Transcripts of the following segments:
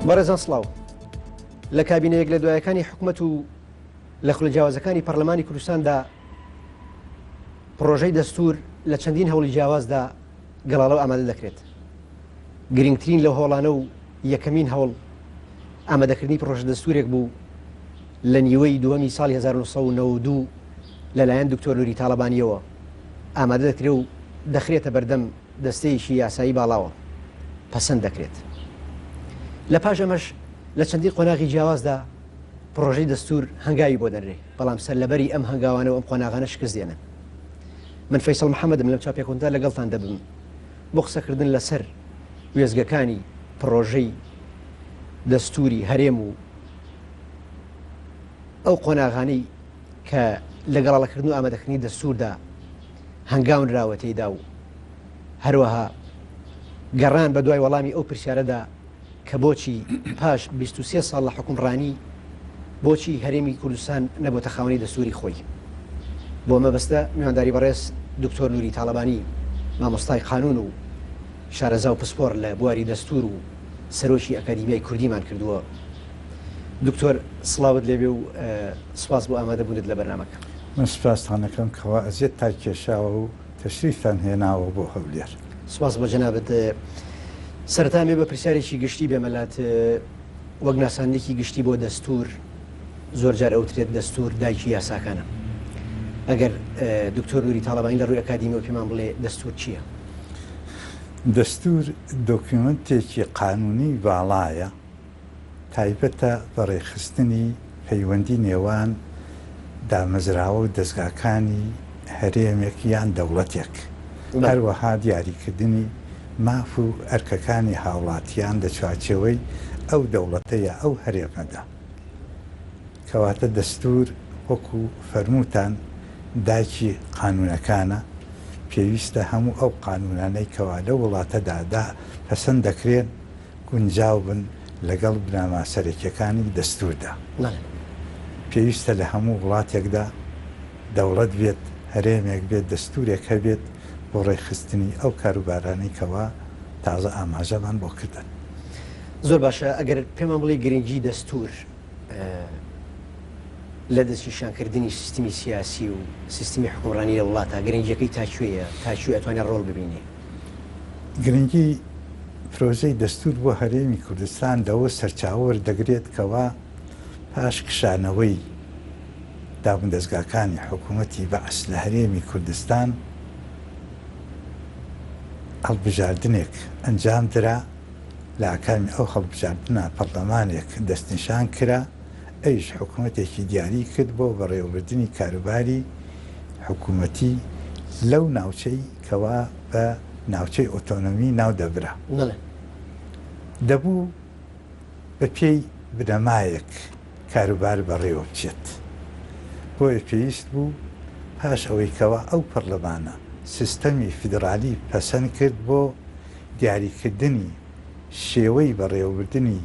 بەڕێزان سڵاو لە کابینەیەک لە دوایەکانی حکوومەت و لە خولەجیاوازەکانی پەرلەمانی کوردستاندا پرۆژەی دەستور لە چەندین هەوڵی جیاوازدا گەڵاڵەو ئامادە دەکرێت. گرنگترین لەو هەوڵانە و یەکەمین هەوڵ ئامادەکردنی پرۆژە دەستورێک بوو لە نیوەی دووەمی ساڵی 1992 لەلایەن دکتۆر نوری تاڵەبانیەوە ئامادە دەکرێت و دەخرێتە بەردەم دەستەیەکی یاسایی باڵاوە پەسەند دەکرێت. لە پاش ئەمەش لە چەندی قۆناغی جیاوازدا پرۆژەی دەستور هەنگاوی بۆ دەنرێ، بەڵام سەرلەبەری ئەم هەنگاوانەوە ئەم قۆناغانە شکست دێنن. من فەیسەڵ محەممەدم لەم چاپێکۆندا لەگەڵتان دەبم بۆ قسەکردن لەسەر وێزگەکانی پرۆژەی دەستوری هەرێم و ئەو قۆناغانەی کە لە گەڵاڵەکردن و ئامادەکردنی دەستوردا هەنگاون راوەتەیدا و هەروەها گەڕان بە دوای وەڵامی ئەو پرسیارەدا کە بۆچی پاش 23 ساڵ لە حکومڕانی بۆچی هەرێمی کوردستان نەبووتە خاوەنی دەستوری خۆی. بۆ مەبەستە میوانداری بەڕێز دکتۆر نوری تاڵەبانی مامۆستای قانون و شارەزا و پسپۆر لە بواری دەستور و سەرۆکی ئەکادیمیای کوردیمان کردووە. دکتۆر سڵاوت لێبێ و سپاس بۆ ئامادەبوونت لە بەرنامەکە. من سپاستانەکەم کەوا ئەزیێت تا کێشاوە و تەشریفان هێناوە بۆ هەولێر. سپاس بۆ جەنابەت. سەرەتا مێ بە پرسیارێکی گشتی بێمەلات وەک ناسانێکی گشتی بۆ دەستور زۆرجار ئەوترێت دەستور دایکی یاساکانە. ئەگەر دکتۆر نوری تاڵەبانی لە ڕووی ئەکادیمیەوە پێمان بڵێ دەستور چییە؟ دەستور دۆکیومنتێکی قانونی باڵایە تایبەتە بەڕێخستنی پەیوەندی نێوان دامەزراوە و دەستگاکانی هەرێمێک یان دەوڵەتێک، هەروەها دیاریکردنی ماف و ئەرکەکانی هاوڵاتیان لە چوارچێوەی ئەو دەوڵەتەیە ئەو هەرێمەدا. کەواتە دەستور وەکو فەرمووتان داکی قانونەکانە، پێویستە هەموو ئەو قانونانەی کەوا لە وڵاتەدادا پەسەند دەکرێن گونجاو بن لەگەڵ بنامە سەرەکیەکانی دەستوردا. پێویستە لە هەموو وڵاتێکدا دەوڵەت بێت، هەرێمێک بێت، دەستورێک هەبێت بۆ ڕێخستنی ئەو کاروبارانەی کەوا تازە ئاماژەمان بۆ کردن. زۆر باشە. ئەگەر پێمان بڵێ گرنگی دەستور لە دەستنیشانکردنی سیستمی سیاسی و سیستمی حکومڕانی لە وڵاتە گرنگیەکەی تاکوێیە تاکوێ ئەتوانێت ڕۆڵ ببینێ؟ گرنگی پرۆژەی دەستور بۆ هەرێمی کوردستان لەوە سەرچاوە دەگرێت کەوا پاش کشانەوەی دابندەزگاکانی حکوومەتی بەعس لە هەرێمی کوردستان هەڵبژاردنێک ئەنجام درا لە ئاکامی ئەو هەڵبژاردنە پەرلەمانێک دەستنیشان کرا، ئەیش حکوومەتێکی دیاری کرد بۆ بەڕێوەبردننی کاروباری حکوومەتی لەو ناوچەی کەوا بە ناوچەی ئۆتۆنۆمی ناو دەبرا. دەبوو بە پێی بنەمایەک کاروبار بەڕێوە بچێت. بۆیە پێویست بوو پاش ئەوەی کەوا ئەو پەرلەمانە سیستەمی فیدرالی پەسەند کرد بۆ دیاریکردنی شێوەی بەڕێوەبردننی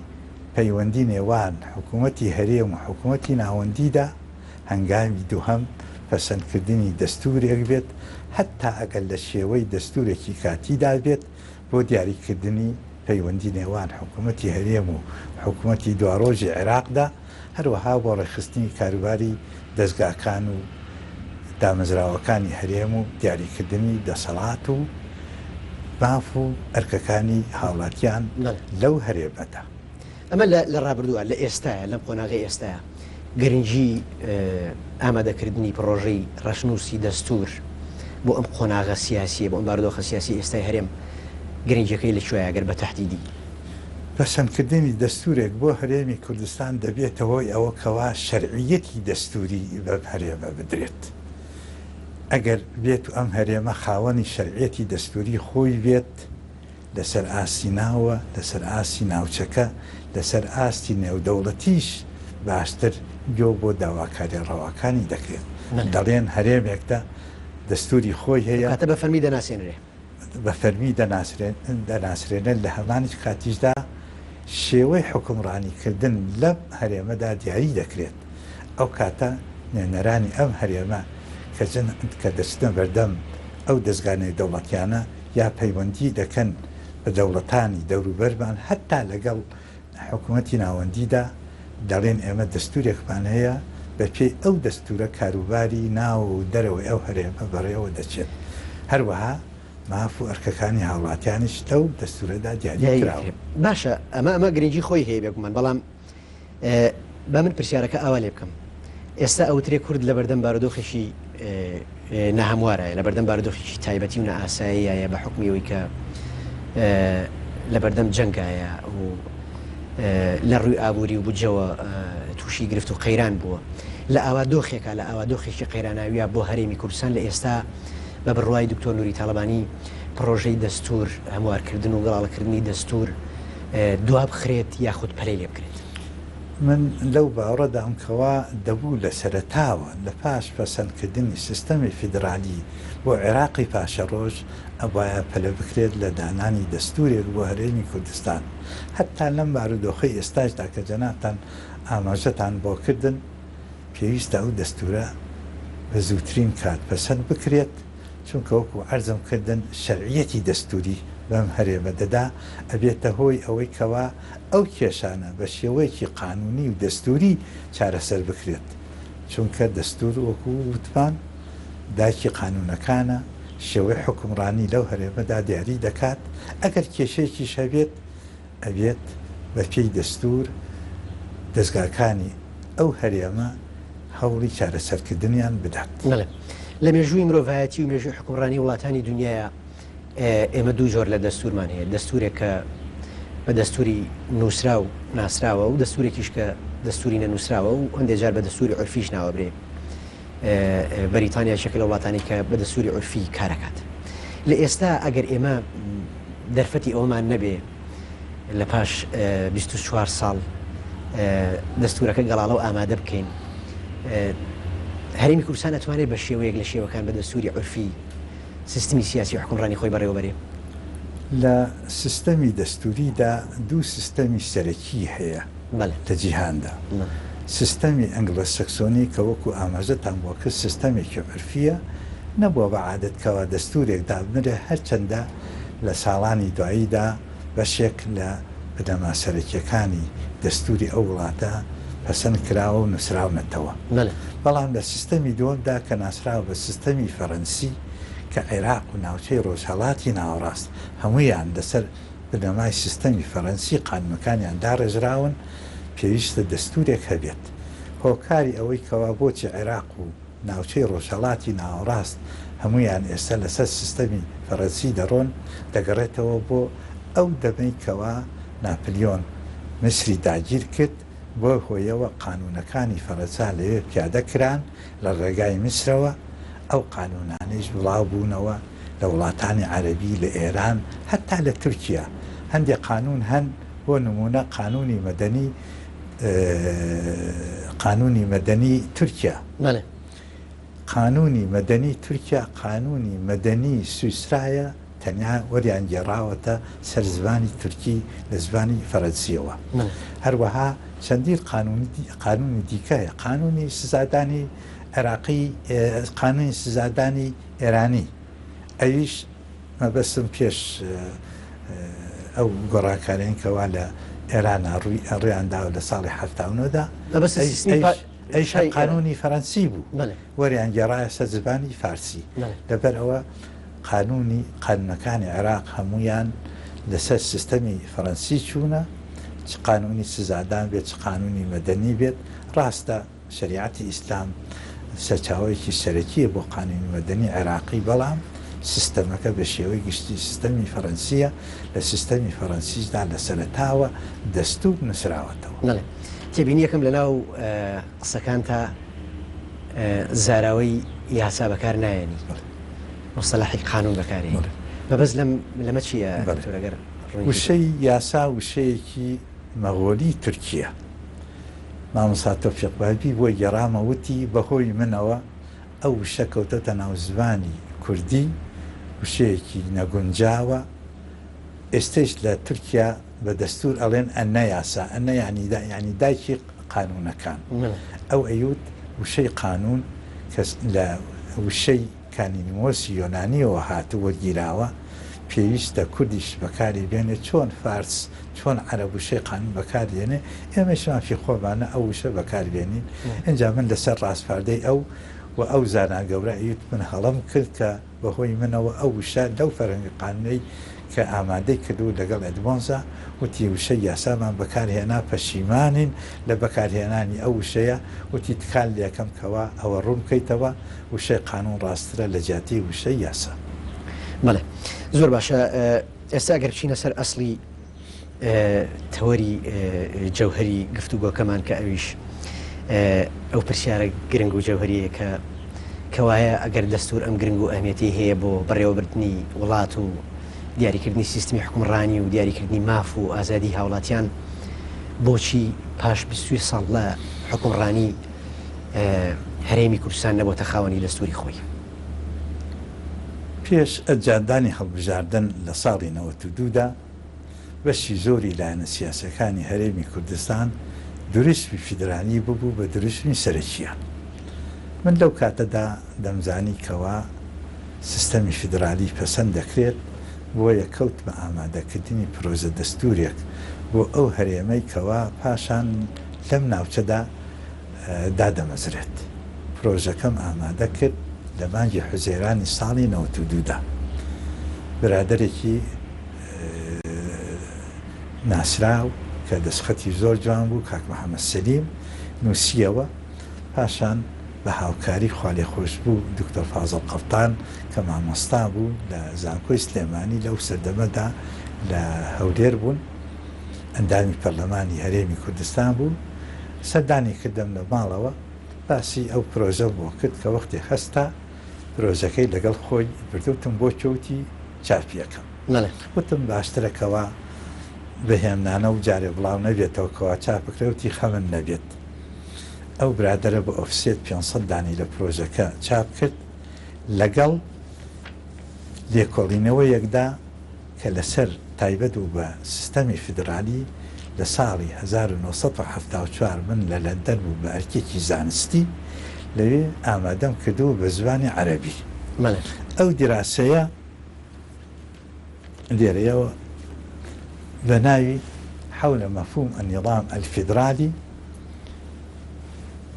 پەیوەندی نێوان حکوومەتی هەرێم و حکوومەتی ناوەندیدا هەنگامی دووهەم پەسەندکردنی دەستورێک بێت، حتا ئەگەر لە شێوەی دەستورێکی کاتیدا بێت بۆ دیاریکردنی پەیوەندی نێوان حکوومەتی هەرێم و حکوومەتی دواڕۆژی عێراقدا، هەروەها بۆ ڕێخستنی کاروباری دەستگاکان و دامەزراوەکانی هەرێم و دیاریکردنی دەسەڵات و ماف و ئەرکەکانی هاوڵاتیان لەو هەرێمەدا. ئەمە لە ڕابردووە لە ئێستاە لەم قۆناغی ئێستاە گرنگی ئامادەکردنی پرۆژەی ڕەشنووسی دەستور بۆ ئەم قۆناغە سیاسیە بۆ ئەم باردۆخە سیاسی ئێستای هەرێم گرنگەکەی لەکوێیە گەر بە تەحدیدی؟ پەسەندکردنی دەستورێک بۆ هەرێمی کوردستان دەبێتەوەی ئەوە کەوا شەرعیەتی دەستوری بە هەرێمە بدرێت. ئەگەر بێت و ئەم هەرێمە خاوەنی شەرعیەتی دەستوری خۆی بێت، لەسەر ئاستی ناوە، لەسەر ئاستی ناوچەکە، لەسەر ئاستی نێودەوڵەتیش باشتر گۆ بۆ داواکاری ڕەواکانی دەکرێت. دەڵێن هەرێمێکدا دەستوری خۆی هەیە، کاتە بە فەرمی دەناسێنرێ، بە فەرمی دەناسرێنن لە هەمانی کاتیشدا شێوەی حکومڕانیکردن لەم هەرێمەدا دیاری دەکرێت. ئەو کاتە نوێنەرانی ئەم هەرێمە کە دەستنە بەردەم ئەو دەستگانەی دەوڵەتیانە یا پەیوەندی دەکەن بە دەوڵەتانی دەوروبەرمان، هەتا لەگەڵ حکوومەتی ناوەندیدا دەڵێن ئێمە دەستورێکمان هەیە بە پێی ئەو دەستورە کاروباری ناو و دەرەوەی ئەو هەرێمە بەڕێوە دەچێت هەروەها ماف و ئەرکەکانی هاوڵاتیانیش لەو دەستورەدا دیاری کراوە. باشە ئەمە گرنگی خۆی هەیە بێگومان بەڵام با من پرسیارەکە ئاوا لێ بکەم ئێستا ئەوترێ کورد لە بەردەم بارودۆخێکی نەهەموارە لە بەردەم بارودۆخێکی تایبەتی و نەئاساییە بە حکمیەوەی کە لە بەردەم جەنگایە و لە ڕووی ئابووری و بجەوە تووشی گرفت و قەیران بووە لە ئاوا دۆخێکە لە ئاوا دۆخێکی قەیراناویە بۆ هەرێمی کوردستان لە ئێستا بە بڕوای دکتۆر نوری تاڵبانی پرۆژەی دەستور هەموارکردن و گەڵاڵەکردنی دەستور دواب بخرێت یاخود پەلەی لێ بکرێت. من لەو باوەڕەدام کەوا دەبوو لە سەرەتاوە لە پاش پەسەندکردنی سیستەمی فیدرالی بۆ عێراقی پاشە ڕۆژ ئەوایە پەلە بکرێت لە دانانی دەستورێک بۆ هەرێمی کوردستان هەتا لەم بارودۆخەی ئێستاشدا کە جەنابتان ئاماژەتان بۆ کردن پێویستە ئەو دەستورە بە زووترین کات پەسەند بکرێت چونکە وەکو عەرزم کردن شەرعیەتی دەستوری بەم هەرێمە دەدا ئەبێتە هۆی ئەوەی کەوا ئەو کێشانە بە شێوەیەکی قانونی و دەستوری چارەسەر بکرێت چونکە دەستور وەکو وتمان داکی قانونەکانە شێوەی حکومڕانی لەو هەرێمەدا دیاری دەکات ئەگەر کێشەیەکی شەبێت ئەبێت بە پێی دەستور دەستگاکانی ئەو هەرێمە هەوڵی چارەسەرکردنیان بدات. لە مێژووی مرۆڤایەتی و مێژووی حکومڕانی وڵاتانی دنیاە ئێمە دوو جۆر لە دەستورمان هەیە دەستورێک کە بە دەستوری نووسرا و ناسراوە و دەستورێکیش کە دەستوری نەنووسراوە و هەندێک جار بە دەستوری عورفیش ناوەبرێ بەریتانیا شکل وڵاتانی کە بە دەستوری عورفی کارەکات لە ئێستا ئەگەر ئێمە دەرفەتی ئەومان نەبێ لە پاش 24 ساڵ دەستورەکە گەڵاڵە و ئامادە بکەین هەرێمی کوردستان ئەتوانێت بە شێوەیەک لە شێوەکان بە دەستوری عورفی سیستمی سیاسی و حکومڕانی خۆی بەڕێوەبەرێ. لە سیستەمی دەستوریدا دوو سیستەمی سەرەکی هەیە لە جیهاندا سیستەمی ئەنگلە سەکسۆنی کە وەکو ئاماژەتان بۆ کرد سیستەمێکی عورفیە نەبووە بە عادەتکەوە دەستورێک دابنرێ هەرچەندە لە ساڵانی دواییدا بەشێک لە بنەما سەرەکیەکانی دەستوری ئەو وڵاتە پەسەند کراوە و نووسراونەتەوە بەڵام لە سیستەمی دووەمدا کە ناسراوە بە سیستەمی فەڕەنسی کە عێراق و ناوچەی ڕۆژهەڵاتی ناوەڕاست هەموویان لەسەر بنەمای سیستەمی فەڕەنسی قانونەکانیان داڕێژراون پێویستە دەستورێک هەبێت هۆکاری ئەوەی کەوا بۆچی عێراق و ناوچەی ڕۆژهەڵاتی ناوەڕاست هەمویان ئێستا لەسەر سیستەمی فەڕەنسی دەڕۆن دەگەڕێتەوە بۆ ئەو دەمەی کەوا ناپلیۆن میسری داگیر کرد بۆ هۆیەوە قانونەکانی فەڕەنسا لەوێ پیادە کران لە ڕێگای میسرەوە ئەو قانونانەیش بڵاو بوونەوە لە وڵاتانی عەرەبی لە ئێران هەتا لە تورکیا هەندێک قانون هەن بۆ نمونە قانونی مەدەنی تورکیا قانونی مەدەنی تورکیا قانونی مەدەنی سویسرایە تەنیا وەریان گێڕاوەتە سەر زمانی تورکی لە زمانی فەڕەنسیەوە هەروەها چەندین قانونی دیکەیە قانونی سزادانی عێراقی قانونی سزادانی ئێرانی ئەویش مەبەستم پێش ئەو گۆڕاکارێن کەوا لە ئێران ڕێیانداوە لە ساڵی هەفتاونەدا ئەیش قانونی فەڕەنسی بوو وەریان گێڕایە سەر زبانی فارسی لەبەر ئەوە قانونەکانی عێراق هەمویان لەسەر سیستەمی فەڕەنسی چوونە چ قانونی سزادان بێت چ قانونی مەدەنی بێت ڕاستە شریعەتی ئیسلام سەرچاوەیەکی سەرەکیە بۆ قانونی مەدەنی عێراقی بەڵام سیستەمەکە بە شێوەی گشتی سیستەمی فەڕەنسیە لە سیستەمی فەڕەنسیشدا لە سەرەتاوە دەستور نووسراوەتەوە تێبینی یەکەم لەناو قسەکان تا زاراوەی یاسا بەکار نایەنی مصطلحی قانون بەکارێنی بەبەز لەمە چییە ئەگەر وشەی یاسا وشەیەکی مەغۆلی تورکیە مامۆستا تۆفیق بابی بۆی گەڕامە وتی بەهۆی منەوە ئەو وشە کەوتەتە ناو زمانی کوردی وشەیەکی نەگونجاوە ئێستش لە تورکیا بە دەستور ئەڵێن ئەنە یاسا ئەنە ینی دایکی قانونەکان ئەو ئەیوت وشەی قانون کەس لە وشەی کانینمۆسی یۆنانیەوە هاتووە گیراوە پێویستە کوردیش بەکاری بێنێ چۆن فارس چۆن عەرەب و شەی قانون بەکارێنێ ئێمەش مافی خۆمانە ئەو وشە بەکاربێنین ئەنجا من لەسەر ڕاستپاردەی ئەو زانا گەورە ئیت من هەڵم کرد کە بەهۆی منەوە ئەو وشە لەو فەرهەنگی قانونەی کە ئامادەی کردو لەگەڵ ئەدمۆنزا وتی وشە یاسامان بەکارهێنا پەشیمانین لە بەکارهێنانی ئەو وشەیە وتی تکال لەکەم کەوا ئەوە ڕوون بکەیتەوە وشەی قانون ڕاسترە لە جیاتی وشەی یاسا. بەڵێ زۆر باشە. ئێستا گەر بچینە سەر ئەسڵی تەوەری جەوهەری گفتوگۆکەمان کە ئەویش ئەو پرسیارە گرنگ و جەوهریە کە وایە ئەگەر دەستور ئەم گرنگ و ئەهمیەتی هەیە بۆ بەڕێوەبردننی وڵات و دیاریکردنی سیستمی حکومڕانی و دیاریکردنی ماف و ئازادی هاوڵاتیان بۆچی پاش 20 ساڵ لە حکومڕانی هەرێمی کوردستان نەبووتە خاوەنی دەستوری خۆی؟ پێش ئەجاندانی هەڵبژاردن لە ساڵی 92دا بەشی زۆری لایەنە سیاسەکانی هەرێمی کوردستان دروستمی فیدرانی ببوو بە دروستمی سەرەکیە. من لەو کاتەدا دەمزانی کەوا سیستەمی فیدرالی پەسەند دەکرێت بۆ یەکەوت بە ئامادەکردنی پرۆژە دەستورێک بۆ ئەو هەرێمەی کەوا پاشان لەم ناوچەدا دادەمەزرێت. پرۆژەکەم ئامادە کرد لە مانگی حوزێرانی ساڵی 92دا. برادێکی ناسراو کە دەستخەتی زۆر جوان بوو کاک محەممەد سەلیم نووسیەوە، پاشان بە هاوکاری خاڵێ خۆش بوو دکتۆر فازڵ قەفتان کە مامۆستا بوو لە زانکۆی سلێمانی لەو سەردەمەدا لە هەولێر بوون، ئەندامی پەرلەمانی هەرێمی کوردستان بوو. سەردانی کردم لە ماڵەوە باسی ئەو پرۆژە بۆ کرد کە وەختی هەستا پرۆژەکەی لەگەڵ خۆی بردوتم بۆ کەوتی چاپیەکەم. وتم باشترەکەوە بەهێمنانە و جارێ بڵاو نەبێتەوە کەوا چاپ بکرێوتی خەمن نەبێت. ئەو برادرە بە ئۆفسێت 500 دانی لە پرۆژەکە چاپ کرد لەگەڵ لێکۆڵینەوە یەکدا کە لەسەر تایبەت و بە سیستەمی فیدرالی لە ساڵی 1974 من لە لەندەن بوو بە ئەرکێکی زانستی لەوێ ئامادەم کردو بە زمانی عەرەبی. ئەو دیراسەیە لێرەیەوە بە ناوی حول مەفهوم النظام الفیدرالی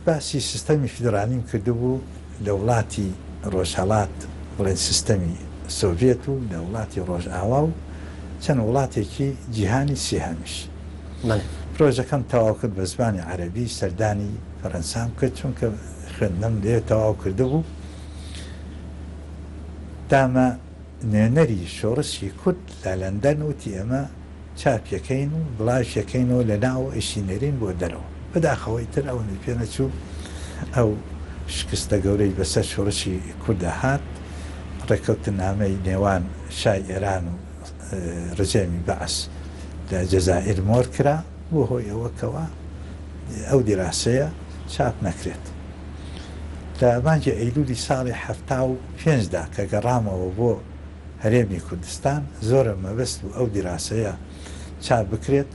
باسی سیستەمی فیدرالیم کردبوو لە وڵاتی ڕۆژهەڵات بڵێن سیستەمی سۆڤێت و لە وڵاتی ڕۆژئاوا و چەند وڵاتێکی جیهانی سێهەمیش. پرۆژەکەم تەواو کرد بە زمانی عەرەبی، سەردانی فەرەنسام کرد چونکە خوێندنەم لێ تەواو کردبوو. دامە نوێنەری شۆڕشی کورد لە لەندەن وتی ئەمە چاپیەکەین و بڵاوشەکەینەوە لە ناو ئەشینەرین بۆ دەرەوە. بەداخەوەی تر ئەو پێ نەچوو ئەو شکستە گەورەی بەسەر شۆڕشی کوردە هات، ڕێکەوتنامەی نێوان شای ئێران و ڕژێمی بەعس لە جەزائیر مۆر کرا بۆ هۆی ئەوەکەوە ئەو دیراسەیە چاپ نەکرێت. لە مانگی ئەیلولی ساڵی 75دا کە گەڕامەوە بۆ هەرێمی کوردستان زۆرە مەبەست و ئەو دیراسەیە چاپ بکرێت.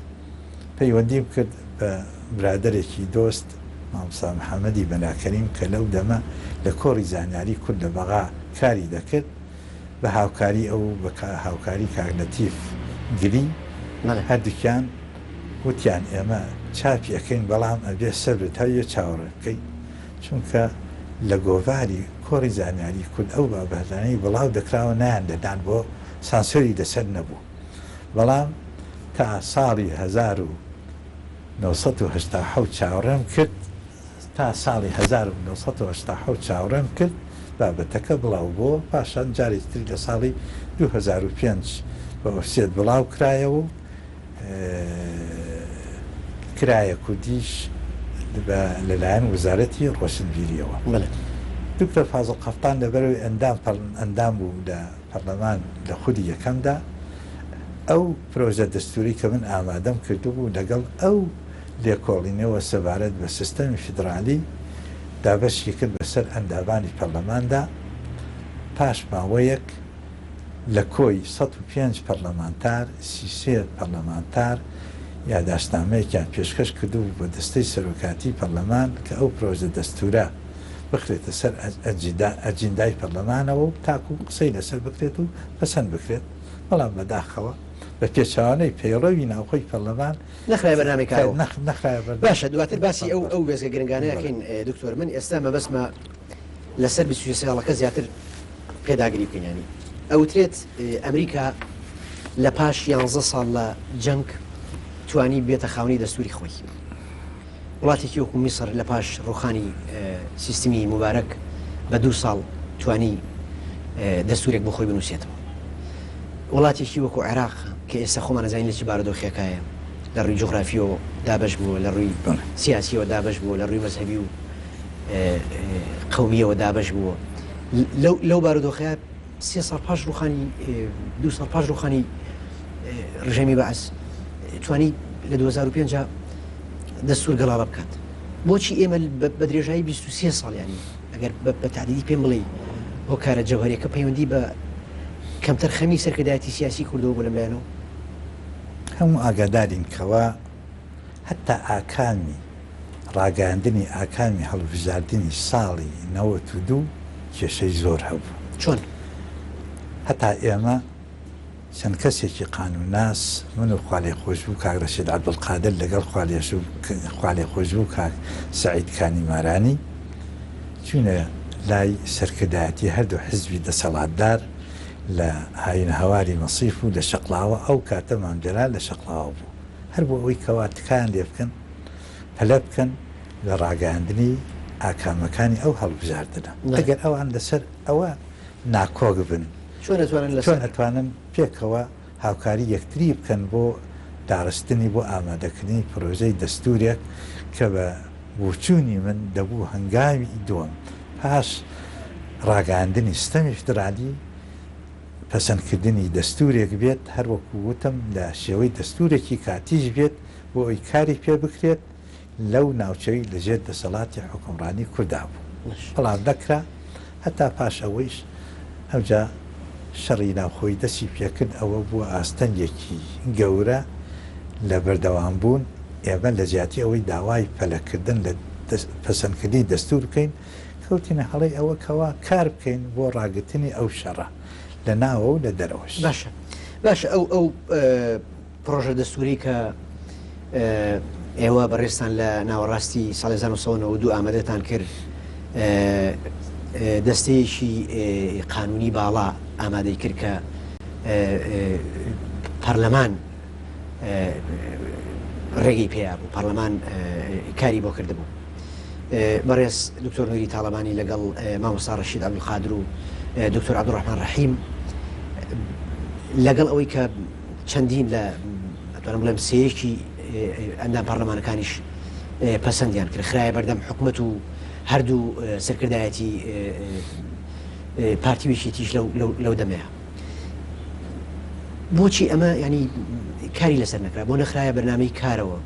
پەیوەندیم کرد بە برادێکی دۆست مامۆستا محەممەدی بەناکەریم کە لەو دەمە لە کۆڕی زانیاری کورد لە بەغا کاری دەکرد بە هاوکاری ئەو بە هاوکاری کاگنەتیف گری هەردووکیان وتیان ئێمە چاپی ئەەکەین بەڵام ئەبێ سەبرت هەیە چاوەڕەکەی چونکە لە گۆڤاری کۆڕی زانیاری کورد ئەو بابەتانەی بڵاو دەکراوە نایان دەدان بۆ سانسۆری دەسەر نەبوو. بەڵام تا ساڵی 1970 چاوەڕێم کرد، تا ساڵی 1970 چاوەڕێم کرد بابەتەکە بڵاو بۆ پاشان جارێکتری لە ساڵی 2005 بە ئۆفسێت بڵاو کرایەوە و کرایە کوردیش لەلایەن وزارەتی ڕۆشنبیریەوە. دکتۆر فازڵ قەفتان لەبەرەوەی ئەندام بوو لە پەرلەمان لە خودی یەکەمدا ئەو پرۆژە دەستوری کە من ئامادەم کردبوو لەگەڵ ئەو لێکۆڵینەوە سەبارەت بە سیستەمی فیدرالی دابەشی کرد بەسەر ئەندامانی پەرلەماندا. پاش ماوەیەک لە کۆی 105 پەرلەمانتار 33 پەرلەمانتار یاداشتنامەیەکیان پێشکەش کردبوو بە دەستەی سەرۆکاتی پەرلەمان کە ئەو پرۆژە دەستورە بخرێتە سەر ئەجیندای پەرلەمانەوە و تاکو قسەی لەسەر بکرێت و پەسەند بکرێت. بەڵام بەداخەوە بە پێچوانەی پەیڕەوی ناوخۆی پەرلەمان نەخرای بەرنامێکەوە نەخرایە باشە دواتر باسی ئەو بێزگە گرنگانەیەکەین دکتۆر من ئێستا مەبەسمە لەسەر 23 ساڵەکە زیاتر پێداگری بکەینانی ئەوترێت ئەمریکا لە پاش 11 ساڵ لە جەنگ توانی بێتە خاونی دەستوری خۆی وڵاتێکی وەکو میسر لە پاش ڕوخانی سیستمی مبارەک بە 2 ساڵ توانی دەستورێک بۆ خۆی بنووسێتەوە وڵاتێکی وەکو عێراق کە ئێستا خۆمان نەزانین لە چی بارودۆخیەکایە لە ڕووی جوغرافیەوە دابەش بووە لە ڕووی سیاسیەوە دابەش بووە لە ڕووی مەزهەبی و قەومیەوە دابەش بووە لەو بارودۆخەیە 3 ساڵ پاش ڕوخانی 2 ساڵ پاش ڕوخانی ڕژەمی بەعەس توانی لە 2005 دەستور گەڵاڵە بکات بۆچی ئێمە بە درێژایی 23 ساڵ ینی ئەگەر بە تعدیدی پێم بڵێ هۆکارە جەوهەریەکە پەیوەندی بە کەمتر خەمی سەرکردایەتی سیاسی کردەوە بۆ لەملایەنەوە هەموو ئاگادارین کەوە هەتا ئاکامی ڕاگەاندنی ئاکامی هەڵبژاردننی ساڵی 92 کێشەی زۆر هەبوو چۆن هەتا ئێمە چەند کەسێکی قانوناس من و خوالێ خۆشببوو کاک ڕەشید عەبدولقادر لەگەڵ خوالێ خۆشببوو کاک سەعید کانیمارانی چوونە لای سەرکردایەتی هەردوو حزبی دەسەڵاتدار لە هاوینە هەواری مەسیف و لە شەقڵاوە ئەو کاتە مامجەلال لە شەقڵاوە بوو هەر بۆ ئەوەی کەوا تکایان لێ بکەن پەلە بکەن لە ڕاگەاندنی ئاکامەکانی ئەو هەڵبژاردنە ئەگەر ئەوان لەسەر ئەوە ناکۆگ بن چۆن ئەتوانن پێکەوە هاوکاری یەکتری بکەن بۆ داڕستنی بۆ ئامادەکردنی پرۆژەی دەستورێک کە بە بوچوونی من دەبوو هەنگاوی دووەم پاش ڕاگەاندنی سیستەمی فدرالی پەسەندکردنی دەستورێک بێت هەر وەکو وتم لە شێوەی دەستورێکی کاتیش بێت بۆ ئەوی کاری پێ بکرێت لەو ناوچەوی لەژێر دەسەڵاتی حکومڕانی کووردا بوو بەڵام دەکرا هەتا پاش ئەوەیش ئەوجا شەڕی ناوخۆی دەستی پێکرد ئەوە بووە ئاستەنگێکی گەورە لە بەردەوام بوون ئێمە لە جیاتی ئەوەی داوای پەلەکردن لە پەسەندکردنی دەستور بکەین کەوتینە هەڵەی ئەوە کەوا کار بکەین بۆ ڕاگرتنی ئەو شەڕە لە ناوە و لە دەرەوەش باشە ئەو پرۆژە دەستوری کە ئێوە بەڕێستان لە ناوەڕاستی ساڵی 1992 ئامادەتان کرد دەستەیەکی قانونی باڵا ئامادەی کرد کە پەرلەمان ڕێگەی پێیا بوو پەرلەمان کاری بۆ کردبوو بەڕێز دکتۆر نوری تاڵەبانی لەگەڵ مامۆستا ڕەشید عەبدولقادر و دکتۆر عەبدوڕەحمان ڕەحیم لەگەڵ ئەوەی کە چەندین لە ئەتوانم بڵێم سەیەکی ئەندام پەرلەمانەکانیش پەسەندیان کرد خرایە بەردەم حکومەت و هەردوو سەرکردایەتی پارتیوێکیتیش لەو دەمەیە بۆچی ئەمە ینی کاری لەسەر نەکرا بۆ نەخرایە بەرنامەی کارەوە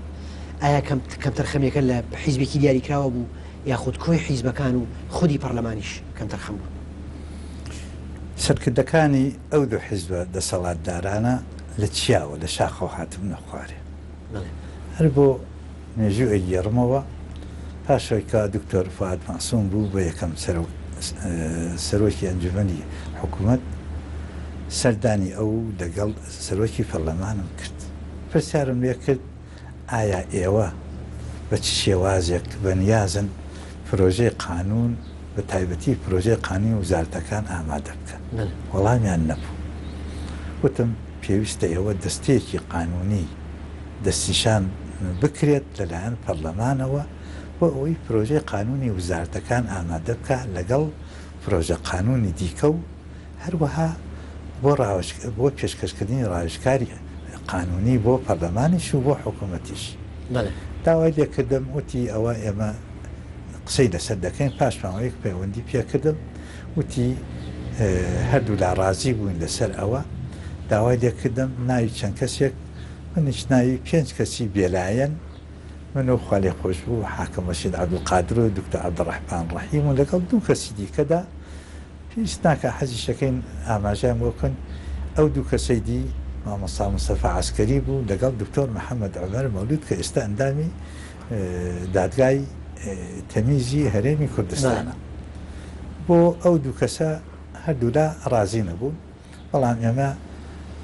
ئایا کەمتر خەمێکە لە حیزبێکی دیاریکراوە بوو یاخود کۆی حیزبەکان و خودی پەرلەمانیش کەمتر خەم بوو سەرکردەکانی ئەو دوو حیزبە دەسەڵاتدارانە لە چیاوە لە شاخەوە هاتبوونە خوارێ هەر بۆ مێژوو ئەیگەڕمەوە پاشەوەی کە دکتۆر فواد مەعسووم بوو بە یەکەم سەرۆکی ئەنجومەنی حکوومەت سەردانی ئەو لەگەڵ سەرۆکی پەرلەمانم کرد پرسیارم لێ کرد ئایا ئێوە بە چ شێوازێک بەنیازن پرۆژەی قانون بە تایبەتی پرۆژەی قانونی وزارەتەکان ئامادە بکەن وەڵامیان نەبوو وتم پێویستە ئێوە دەستەیەکی قانونی دەستنیشان بکرێت لەلایەن پەرلەمانەوە بۆ ئەوەی پرۆژەی قانونی وزارەتەکان ئامادە بکە لەگەڵ پرۆژە قانونی دیکە و هەروەها بۆ پێشکەشکردنی ڕاوێژکاری قانونی بۆ پەرلەمانیش و بۆ حکوومەتیش داوای لێکردم وتی ئەوە ئێمە قسەی لەسەر دەکەین پاشماوەیەک پەیوەندی پێکردم وتی هەردوو لا ڕازی بووین لەسەر ئەوە داوای لێکردم ناوی چەند کەسێک منیش ناوی 5 کەسی بێلایەن من و خوالێ خۆش بوو حاکم ڕەشید عەبدولقادر و دکتۆر عەبدوڕەحمان ڕەحیم و لەگەڵ 2 کەسی دیکەدا پێویست ناکە حەزیشەکەین ئاماژەیان بۆکەن ئەو 2 کەسەی دی مامۆستا مستەفا عەسکەری بوو لەگەڵ دکتۆر محەممەد عومەر مەولود کە ئێستا ئەندامی دادگای تەمیزی هەرێمی کوردستانە بۆ ئەو 2 کەسە هەردوولا ڕازی نەبوون بەڵام ئێمە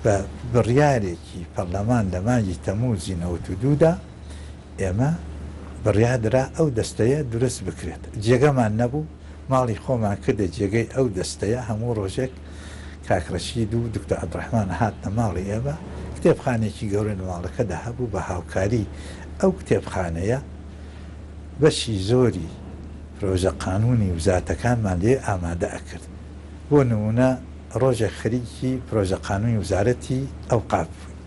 بە بڕیارێکی پەرلەمان لە مانگی تەمووزی 92دا ئێمە بڕیادرا ئەو دەستەیە دروست بکرێت. جێگەمان نەبوو، ماڵی خۆمان کردە جێگەی ئەو دەستەیە. هەموو ڕۆژێک کاکرەشید و دکتۆر عەبدوڕەحمان هاتنە ماڵی ئێمە، کتێبخانێکی گەورە لە ماڵەکەدا هەبوو بە هاوکاری ئەو کتێبخانەیە بەشی زۆری پرۆژە قانونی وزارەتەکانمان لێ ئامادە ئەکرد. بۆ نمونە ڕۆژێک خەریکی پرۆژە قانونی وزارەتی ئەوقاف بووین،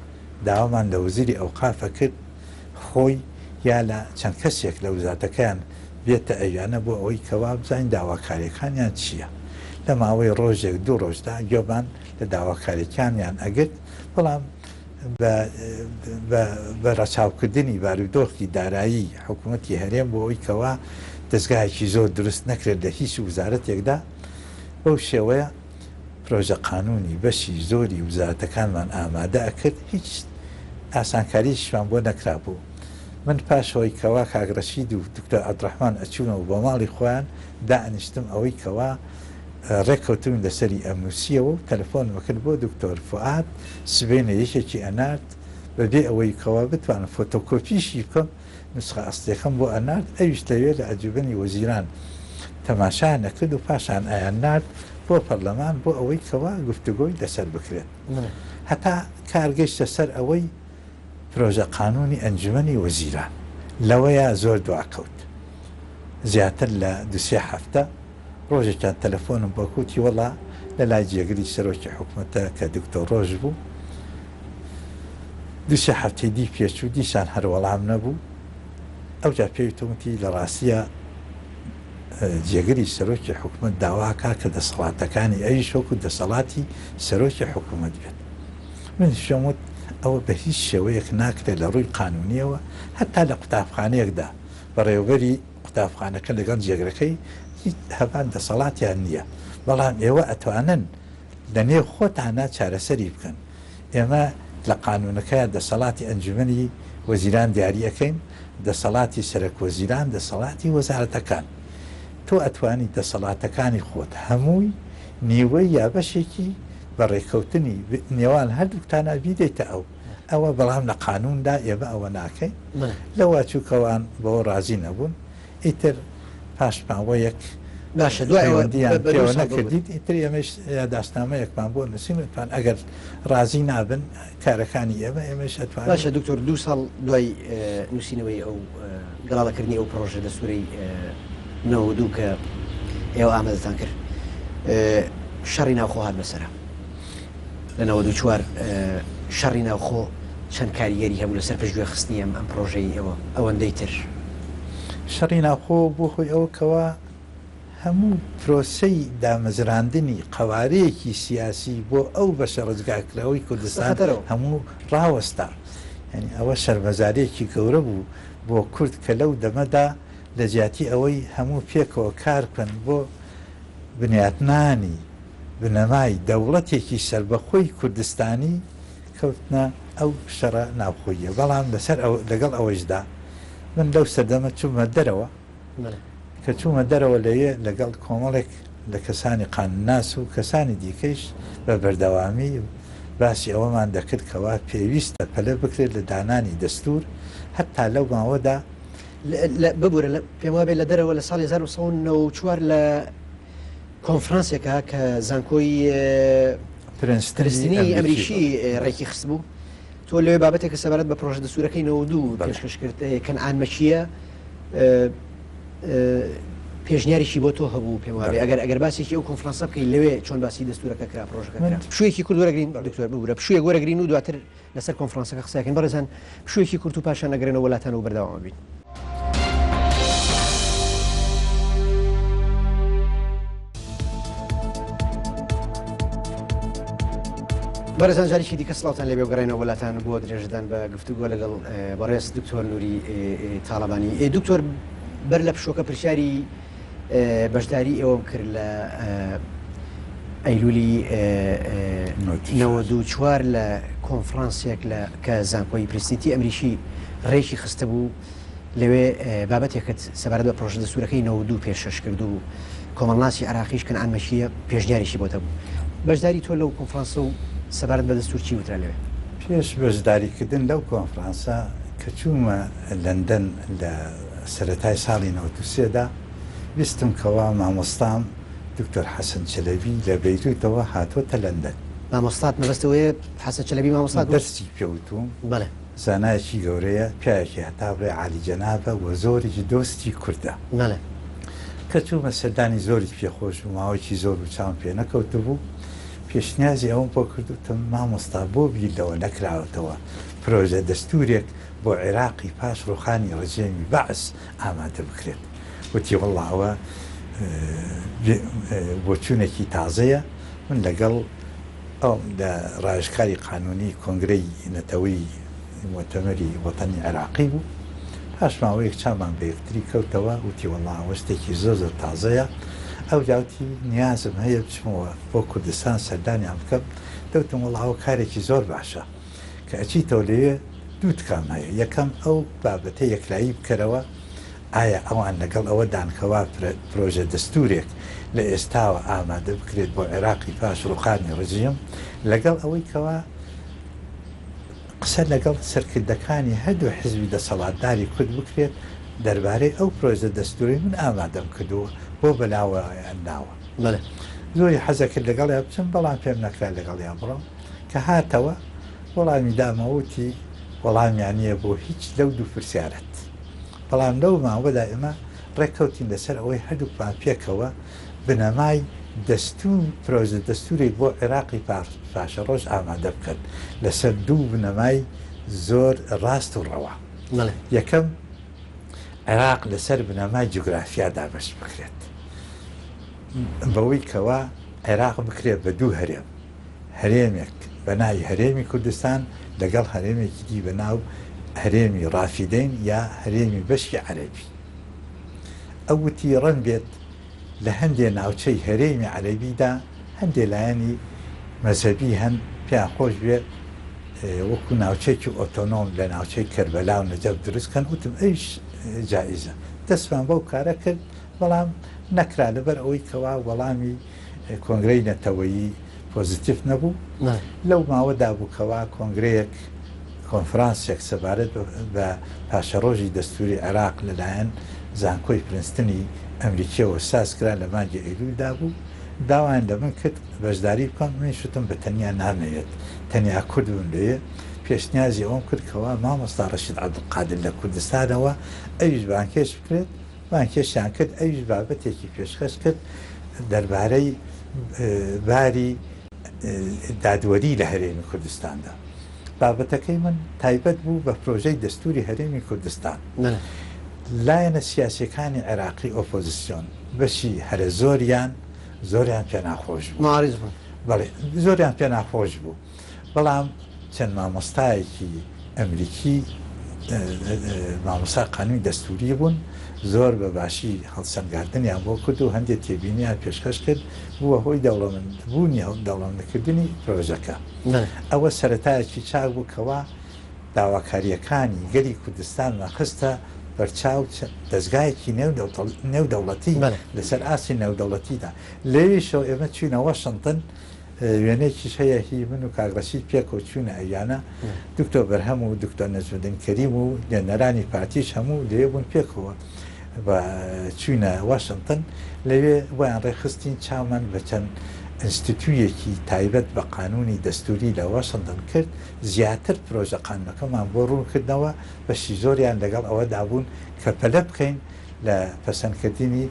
داوامان لە وزیری ئەوقافە کرد خۆی یا لە چەند کەسێک لە وزارەتەکان بێتە ئەویانە بۆ ئەوەی کەوا بزانین داواکاریەکانیان چییە. لە ماوەی ڕۆژێک دوو ڕۆژدا گوێمان لە داواکاریەکانیان ئەگرت، بەڵام بە ڕەچاوکردنی بارودۆخی دارایی حکوومەتی هەرێم بۆ ئەوەی کەوا دەستگایەکی زۆر دروست نەکرێت لە هیچ وزارەتێکدا. بەو شێوەیە پرۆژە قانونی بەشی زۆری وزارەتەکانمان ئامادە ئەکرد، هیچ ئاسانکاریشمان بۆ نەکرابوو. من پاشەوەی کەوا کاگرەشید و دکتۆر عەبدوڕەحمان ئەچوونەوە بۆ ماڵی خۆیان دائنیشتم ئەوەی کەوا ڕێککەوتون لەسەری ئەمنووسیەوە و تەلەفۆن وەکرد بۆ دکتۆر فوعاد سبێنە یەکێکی ئەنارد بەبێ ئەوەی کەوا بتوانم فۆتۆکۆپیشی بکەم نسخە ئەستێکەم بۆ ئەنارد، ئەویش لەوێ لە ئەنجومەنی وەزیران تەماشا نەکرد و پاشان ئایان نارد بۆ پەرلەمان بۆ ئەوەی کەوا گفتوگۆی لەسەر بکرێت. هەتا کارگەیشتە سەر ئەوەی پرۆژە قانونی ئەنجومەنی وەزیران لەوەیە زۆر دواکەوت. زیاتر لە دوسێ هەفتە ڕۆژێکیان تەلەفۆنم بۆ کوتی وەڵا لە لای جێگری سەرۆکی حکوومەتە کە دکتۆر ڕۆژ بوو، دوسێ هەفتەی دی پێچوو دیسان هەروەڵام نەبوو. ئەوجا پێویستوتی لە ڕاستیە جێگری سەرۆکی حکوومەت داواکە کە دەسەڵاتەکانی ئەویش وەکو دەسەڵاتی سەرۆکی حکوومەت بێت. من شەموت ئەوە بە هیچ شێوەیەک ناکرێت لە ڕووی قانونیەوە، هەتا لە قوتابخانەیەکدا بەڕێوەبەری قوتابخانەکە لەگەڵ جێگرەکەی هەبان دەسەڵاتیان نییە، بەڵام ئێوە ئەتوانن لە نێو خۆتانە چارەسەری بکەن. ئێمە لە قانونەکەیە دەسەڵاتی ئەنجومەنی وەزیران دیاریەکەین، دەسەڵاتی سەرۆکوەزیران، دەسەڵاتی وەزارەتەکان. تۆ ئەتوانی دەسەڵاتەکانی خۆت هەمووی نیوەی یا بەشێکی بە ڕێککەوتنی نێوان هەردووکتانە بیدەیتە ئەوە بەڵام لە قانوندا ئێمە ئەوە ناکەین. لە واچووکەوان بەوە ڕازی نەبوون، ئیتر پاشماوە یەک باشە دوایەوەندیان پێوە نەکردیت، ئیتر ئێمەش داستنامەیەکمان بۆ نووسینتوان ئەگەر ڕازی نابن کارەکانی ئێمەش ئەتوان. باشە دکتۆر 2 ساڵ دوای نووسینەوەی ئەو گەڵاڵەکردنی ئەو پرۆژە دەستوورەی 92 کە ئێوە ئامادەتان کرد، شەڕی ناوخۆ هات بەسەرە لە 94 شەڕی ناوخۆ چەند کاریگەری هەبوو لەسەر پشتگوێ خستنی ئەم پرۆژەی ئەوەندەی تر. شەڕی ناوخۆ بۆ خۆی ئەوە کەوا هەموو پرۆسەی دامەزراندنی قەوارەیەکی سیاسی بۆ ئەو بەشە ڕزگارکراوەی کوردستان هەموو ڕاوەستا. یعنی ئەوە شەرمەزارێکی گەورە بوو بۆ کورد کە لەو دەمەدا لە جیاتی ئەوەی هەموو پێکەوە کار بکەن بۆ بنیاتنانی بنەمای دەوڵەتێکی سربەخۆی کوردستانی کەوتنە ئەو شەڕە ناوخۆیە. بەڵام لەسەر لەگەڵ ئەوەشدا من لەو سەردەمە چوومە دەرەوە، کە چوومە دەرەوە لەیە لەگەڵ کۆمەڵێک لە کەسانی قانونناس و کەسانی دیکەیش بە بەردەوامی باسی ئەوەمان دەکرد کەوا پێویستە پەلە بکرێت لە دانانی دەستور، هەتا لەو ماوەدا ببوورە پێم وابێت لە دەرەوە لە ساڵی 1994 لە کۆنفرانسێکە کە زانکۆی پرنستنی ئەمریکی ڕێکی خست بوو، تۆ لەوێ بابەتێکە سەبارەت بە پرۆژە دەستورەکەی 92 پێشکەش کرد کەنعان مەچیە پێشنیاریشی بۆ تۆ هەبوو پێم وابێ ئەگەر باسێکی ئەو کۆنفرانسە بکەی لەوێ چۆن باسی دەستورەکە کرا پرۆژەکە کرا پشوویەکی کورد وەرەگرین دکتۆر ببوورە پشوویە وەرەگرین و دواتر لەسەر کۆنفرانسەکە قسەکەین بەڕێزان پشوویەکی کورد و پاشان ئەگەرێنەوە وڵاتان و بەردەوام بین. بەڕێزان جاریکی دیکە سڵاوتان لێبێ و گەڕێنەوە وڵاتان بۆ درێژدان بە گفتوگۆ لەگەڵ بەڕێز دکتۆر نووری تاڵەبانی. دکتۆر بەر لە پشۆکە پرسیاری بەشداری ئێوەم کرد لە ئەیلولی 94 لە کۆنفرانسێک کە زانکۆی پرسیتی ئەمریکی ڕێکی خستە بوو لەوێ بابەتێکت سەبارەت بە پرۆژە دەستورەکەی 92 پێشەش کرد و کۆمەڵناسی عراقیش کەنعان مەچیە پێشنیاریشی بۆتە بوو. بەشداری تۆ لەو کۆنفرانسە و سەبارەت بە دەستور چی وترا لەوێ؟ پێش بەشداریکردن لەو کۆنفرانسە کە چوومە لەندەن لە سەرەتای ساڵی 93دا ویستم کەوا مامۆستام دکتۆر حەسەن چەلەبی لە بەیروتەوە هاتۆتە لەندەن. مامۆستات مەبەستەوەیە حەسەن چەلەبی مامۆستات دەستی پێوتوم بەڵێ زانایەکی گەورەیە پیاوێکی هەتا بڵێ عالی جەنابە و زۆرێکی دۆستی کوردە. بەڵێ کە چوومە سەردانی زۆری پێخۆش و ماوەیەکی زۆر و چاوم پێ نەکەوتە بوو پێشنیازی ئەوم بۆ کردوتم مامۆستا بۆ بیرلەوە نەکراوەتەوە پرۆژە دەستورێک بۆ عێراقی پاش ڕوخانی ڕژێمی بەعس ئامادە بکرێت. وتی وەڵڵاوە بۆ چوونێکی تازەیە من لەگەڵ ئەو لە ڕاژکاری قانونی کۆنگرەی نەتەوەی مۆتەمەری وەتەنی عێراقی بوو پاش ماوەیەک چامان بە یەکتری کەوتەوە وتی وەڵڵاوە شتێکی زۆر زۆر تازەیە ئەو جاوتی نیازم هەیە بچمەوە بۆ کوردستان سەردانیان بکەم دەوتم وەڵڵاوە کارێکی زۆر باشە کە ئەچیتەوە لەوێ دوو تکام هەیە یەکەم ئەو بابەتە یەکلایی بکەرەوە ئایا ئەوان لەگەڵ ئەوە دانکەوا پرۆژە دەستورێک لە ئێستاوە ئامادە بکرێت بۆ عێراقی پاش ڕوخانی ڕژیم لەگەڵ ئەوەی کەوا قسە لەگەڵ سەرکردەکانی هەردوو حزبی دەسەڵاتداری کورد بکرێت دەربارەی ئەو پرۆژە دەستوری من ئامادەم کردووە بۆ بەناوە ناوە زۆری حەزەکرد لەگەڵ یا بچم بەڵام پێم نەکرا لەگەڵیان بڕۆم کە هاتەوە وەڵامی دامەوتی وەڵامیانە بۆ هیچ لەو دوو پرسیارەت بەڵام لەو ماوەدا ئێمە ڕێککەوتین لەسەر ئەوەی هەردووکمان پێکەوە بنەمای دەستور پرۆژە دەستوری بۆ عێراقی پاشە ڕۆژ ئامادە بکەن لەسەر دوو بنەمای زۆر ڕاست و ڕەوا یەکەم عێراق لەسەر بنەمای جوگرافیادا بەش بکرێت بەوەی کەوا عێراق بکرێت بە دوو هەرێم هەرێمێک بە ناوی هەرێمی کوردستان لەگەڵ هەرێمێکی دی بە ناو هەرێمی ڕافیدەین یا هەرێمی بەشی عەرەبی ئەو وتی ڕەن بێت لە هەندێک ناوچەی هەرێمی عەرەبیدا هەندێک لایەنی مەزهەبی هەن پێیان خۆش بێت وەکو ناوچەیەکی ئۆتۆنۆم لە ناوچەی کەربەلا و نەجەف دروستکەن وتم ئەیش جائیزە دەستمان بەو کارە کرد بەڵام نەکرا لەبەر ئەوەی کەوا وەڵامی کۆنگرەی نەتەوەیی پۆزیتیف نەبوو لەو ماوەدا بوو کەوا کۆنگرەیەک کۆنفرانسێک سەبارەت بە پاشەڕۆژی دەستوری عێراق لەلایەن زانکۆی پرنستنی ئەمریکیەوە سازکرا لە مانگی ئەیلولدا بوو داوایان لە من کرد بەشداری بکەم من شتم بە تەنیا نامەوێت تەنیا کوردبوون لێیە پێشنیازی ئەوم کرد کەوا مامۆستا ڕەشید عەبدولقادر لە کوردستانەوە ئەویش بانکێش بکرێت بانکێشیان کرد ئەویش بابەتێکی پێشکەش کرد دەربارەی باری دادوەری لە هەرێمی کوردستاندا بابەتەکەی من تایبەت بوو بە پرۆژەی دەستوری هەرێمی کوردستان لایەنە سیاسیەکانی عێراقی ئۆپۆزیسیۆن بەشی هەرە زۆریان پێ ناخۆش بوو بەڵێ زۆریان پێ ناخۆش بوو بەڵام چەند مامۆستایەکی ئەمریکی مامۆستا قانونی دەستوری بوون زۆر بە باشی هەڵسەنگاردنیان بۆ کرد و هەندێک تێبینیان پێشکەش کرد بووە هۆی دەوڵەمەندبوونی دەوڵەمەندکردنی پرۆژەکە ئەوە سەرەتایەکی چاک بوو کەوا داواکاریەکانی گەلی کوردستانمان خستە بەرچاو دەستگایەکی نێودەوڵەتی لەسەر ئاسی نێودەوڵەتیدا لێویشەوە ئێمە چوینە وەشنتن وێنەیەکیش هەیە هی من و کاگڕەشید پێکەوە چوونە ئەیانە دکتۆر بەرهەم و دکتۆر نەجمودین کەریم و لێنەرانی پارتیش هەموو لێ بوون پێکەوە بە چوینە واشنتن لەوێ ویان ڕێخستین چاومان بە چەند ئینستیتویەکی تایبەت بە قانونی دەستوری لە واشنتن کرد زیاتر پرۆژە قانونەکەمان بۆ ڕوونکردنەوە بەشی زۆریان لەگەڵ ئەوە دابوون کە پەلە بکەین لە پەسەندکردنی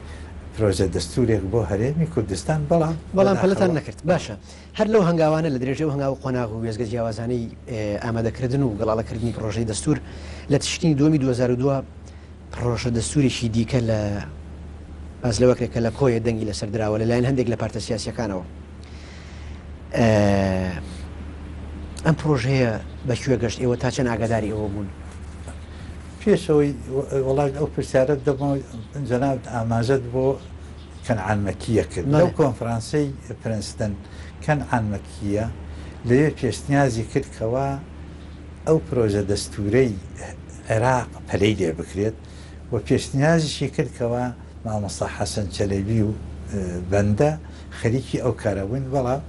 پرۆژە دەستورێک بۆ هەرێمی کوردستان بەڵام پەلەتان نەکرد باشە هەر لەو هەنگاوانە لە درێژە و هەنگاو قۆناغ و وێزگە جیاوازانەی ئامادەکردن و گەڵاڵەکردنی پرۆژەی دەستور لە تشتینی 2002 پرۆژە دەستوریشی دیکە لە ئازلەوەکێکە لە کۆیە دەنگی لەسەر دراوە لەلایەن هەندێک لە پارتە سیاسیەکانەوە ئەم پرۆژەیە بەکوێ گەشت ئێوە تا چەند ئاگاداری ئەوە بوون پێشەوەی وڵات ئەو پرسیارەت دەبەوە جەناب ئاماژەت بۆ کەنعان مەکیە کرد لەو کۆنفرانسەی پرنستن کەنعان مەکیە لەوێ پێشنیازی کرد کەوا ئەو پرۆژە دەستورەی عێراق پەلەی لێ بکرێت و پێشنیازیشی کرد کەوا مامۆستا حەسەن چەلەبی و بەندە خەریکی ئەو کارەبوون بەڵام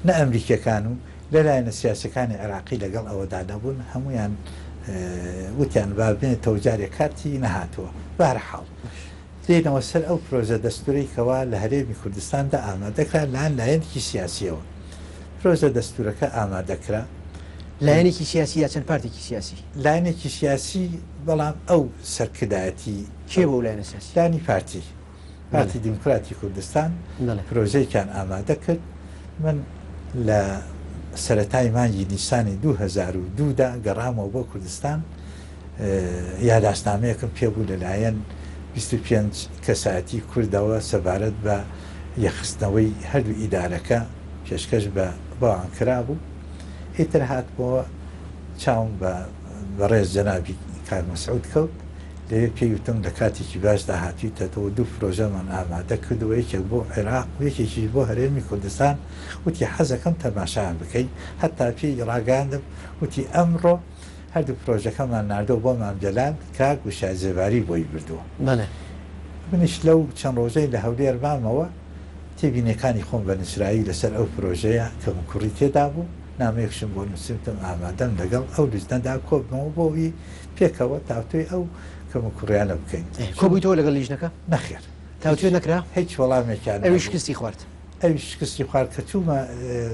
نە ئەمریکیەکان و لەلایەنە سیاسەکانی عێراقی لەگەڵ ئەوەدا نەبوون هەمویان وتیان با بنێتەوە جارێک کارتی نەهاتووە بەهەرحاڵ دێنەوە سەر ئەو پرۆژە دەستوری کەوا لە هەرێمی کوردستاندا ئامادەکرا لەلاەن لایەنێکی سیاسیەوە پرۆژە دەستورەکە ئامادەکرا لایەنێکی سیاسی یا چەند پارتێکی سیاسی لایەنێکی سیاسی بەڵام ئەو سەرکردایەتی کێ بۆ لایەنە سیاسی دانی پارتی دیموکراتی کوردستان پرۆژەیەکیان ئامادە کرد من لە سەرەتای مانگی نیسانی 2002دا گەڕامەوە بۆ کوردستان یاداشنامەیەکم پێبوو لەلایەن 25 کەسایەتی کوردەوە سەبارەت بە یەخستنەوەی هەردوو ئیدارەکە پێشکەش بۆ ئەنکرا بوو ئیتر هاتبەوە چاوم بەڕێز جەنابی کار مەسعود کەوت لەوێ پێیوتم لە کاتێکی باشدا هاتوویتەوە دوو پرۆژەمان ئامادە کردەوە یەکێک بۆ عێراق و یەکێکی بۆ هەرێمی کوردستان وتی حەزەکەم تەماشایان بکەین هەتا پێی ڕاگەاندم وتی ئەمڕۆ هەردوو پرۆژەکەمان ناردەوە بۆ مامجەلال کاک و شازێباری بۆی بردووە منیش لەو چەند ڕۆژەی لە هەولێر مامەوە تێبینەکانی خۆم بە نووسرایی لەسەر ئەو پرۆژەیە کە کوڕی تێدا بوو نامەیەکشم بۆ نووسیتم ئامادەم لەگەڵ ئەو لیژنەدا کۆبنەوە بۆی پێکەوە تاوتوی ئەو کەم کوڕیانە بکەین کۆبوویتەوە لەگەڵ لیژنەکە نەخێر تاوتوێ نەکرا هیچ وەڵامێکیان ئەوی شکستی خوارد ئەوی شکستی خوارد کە چوومە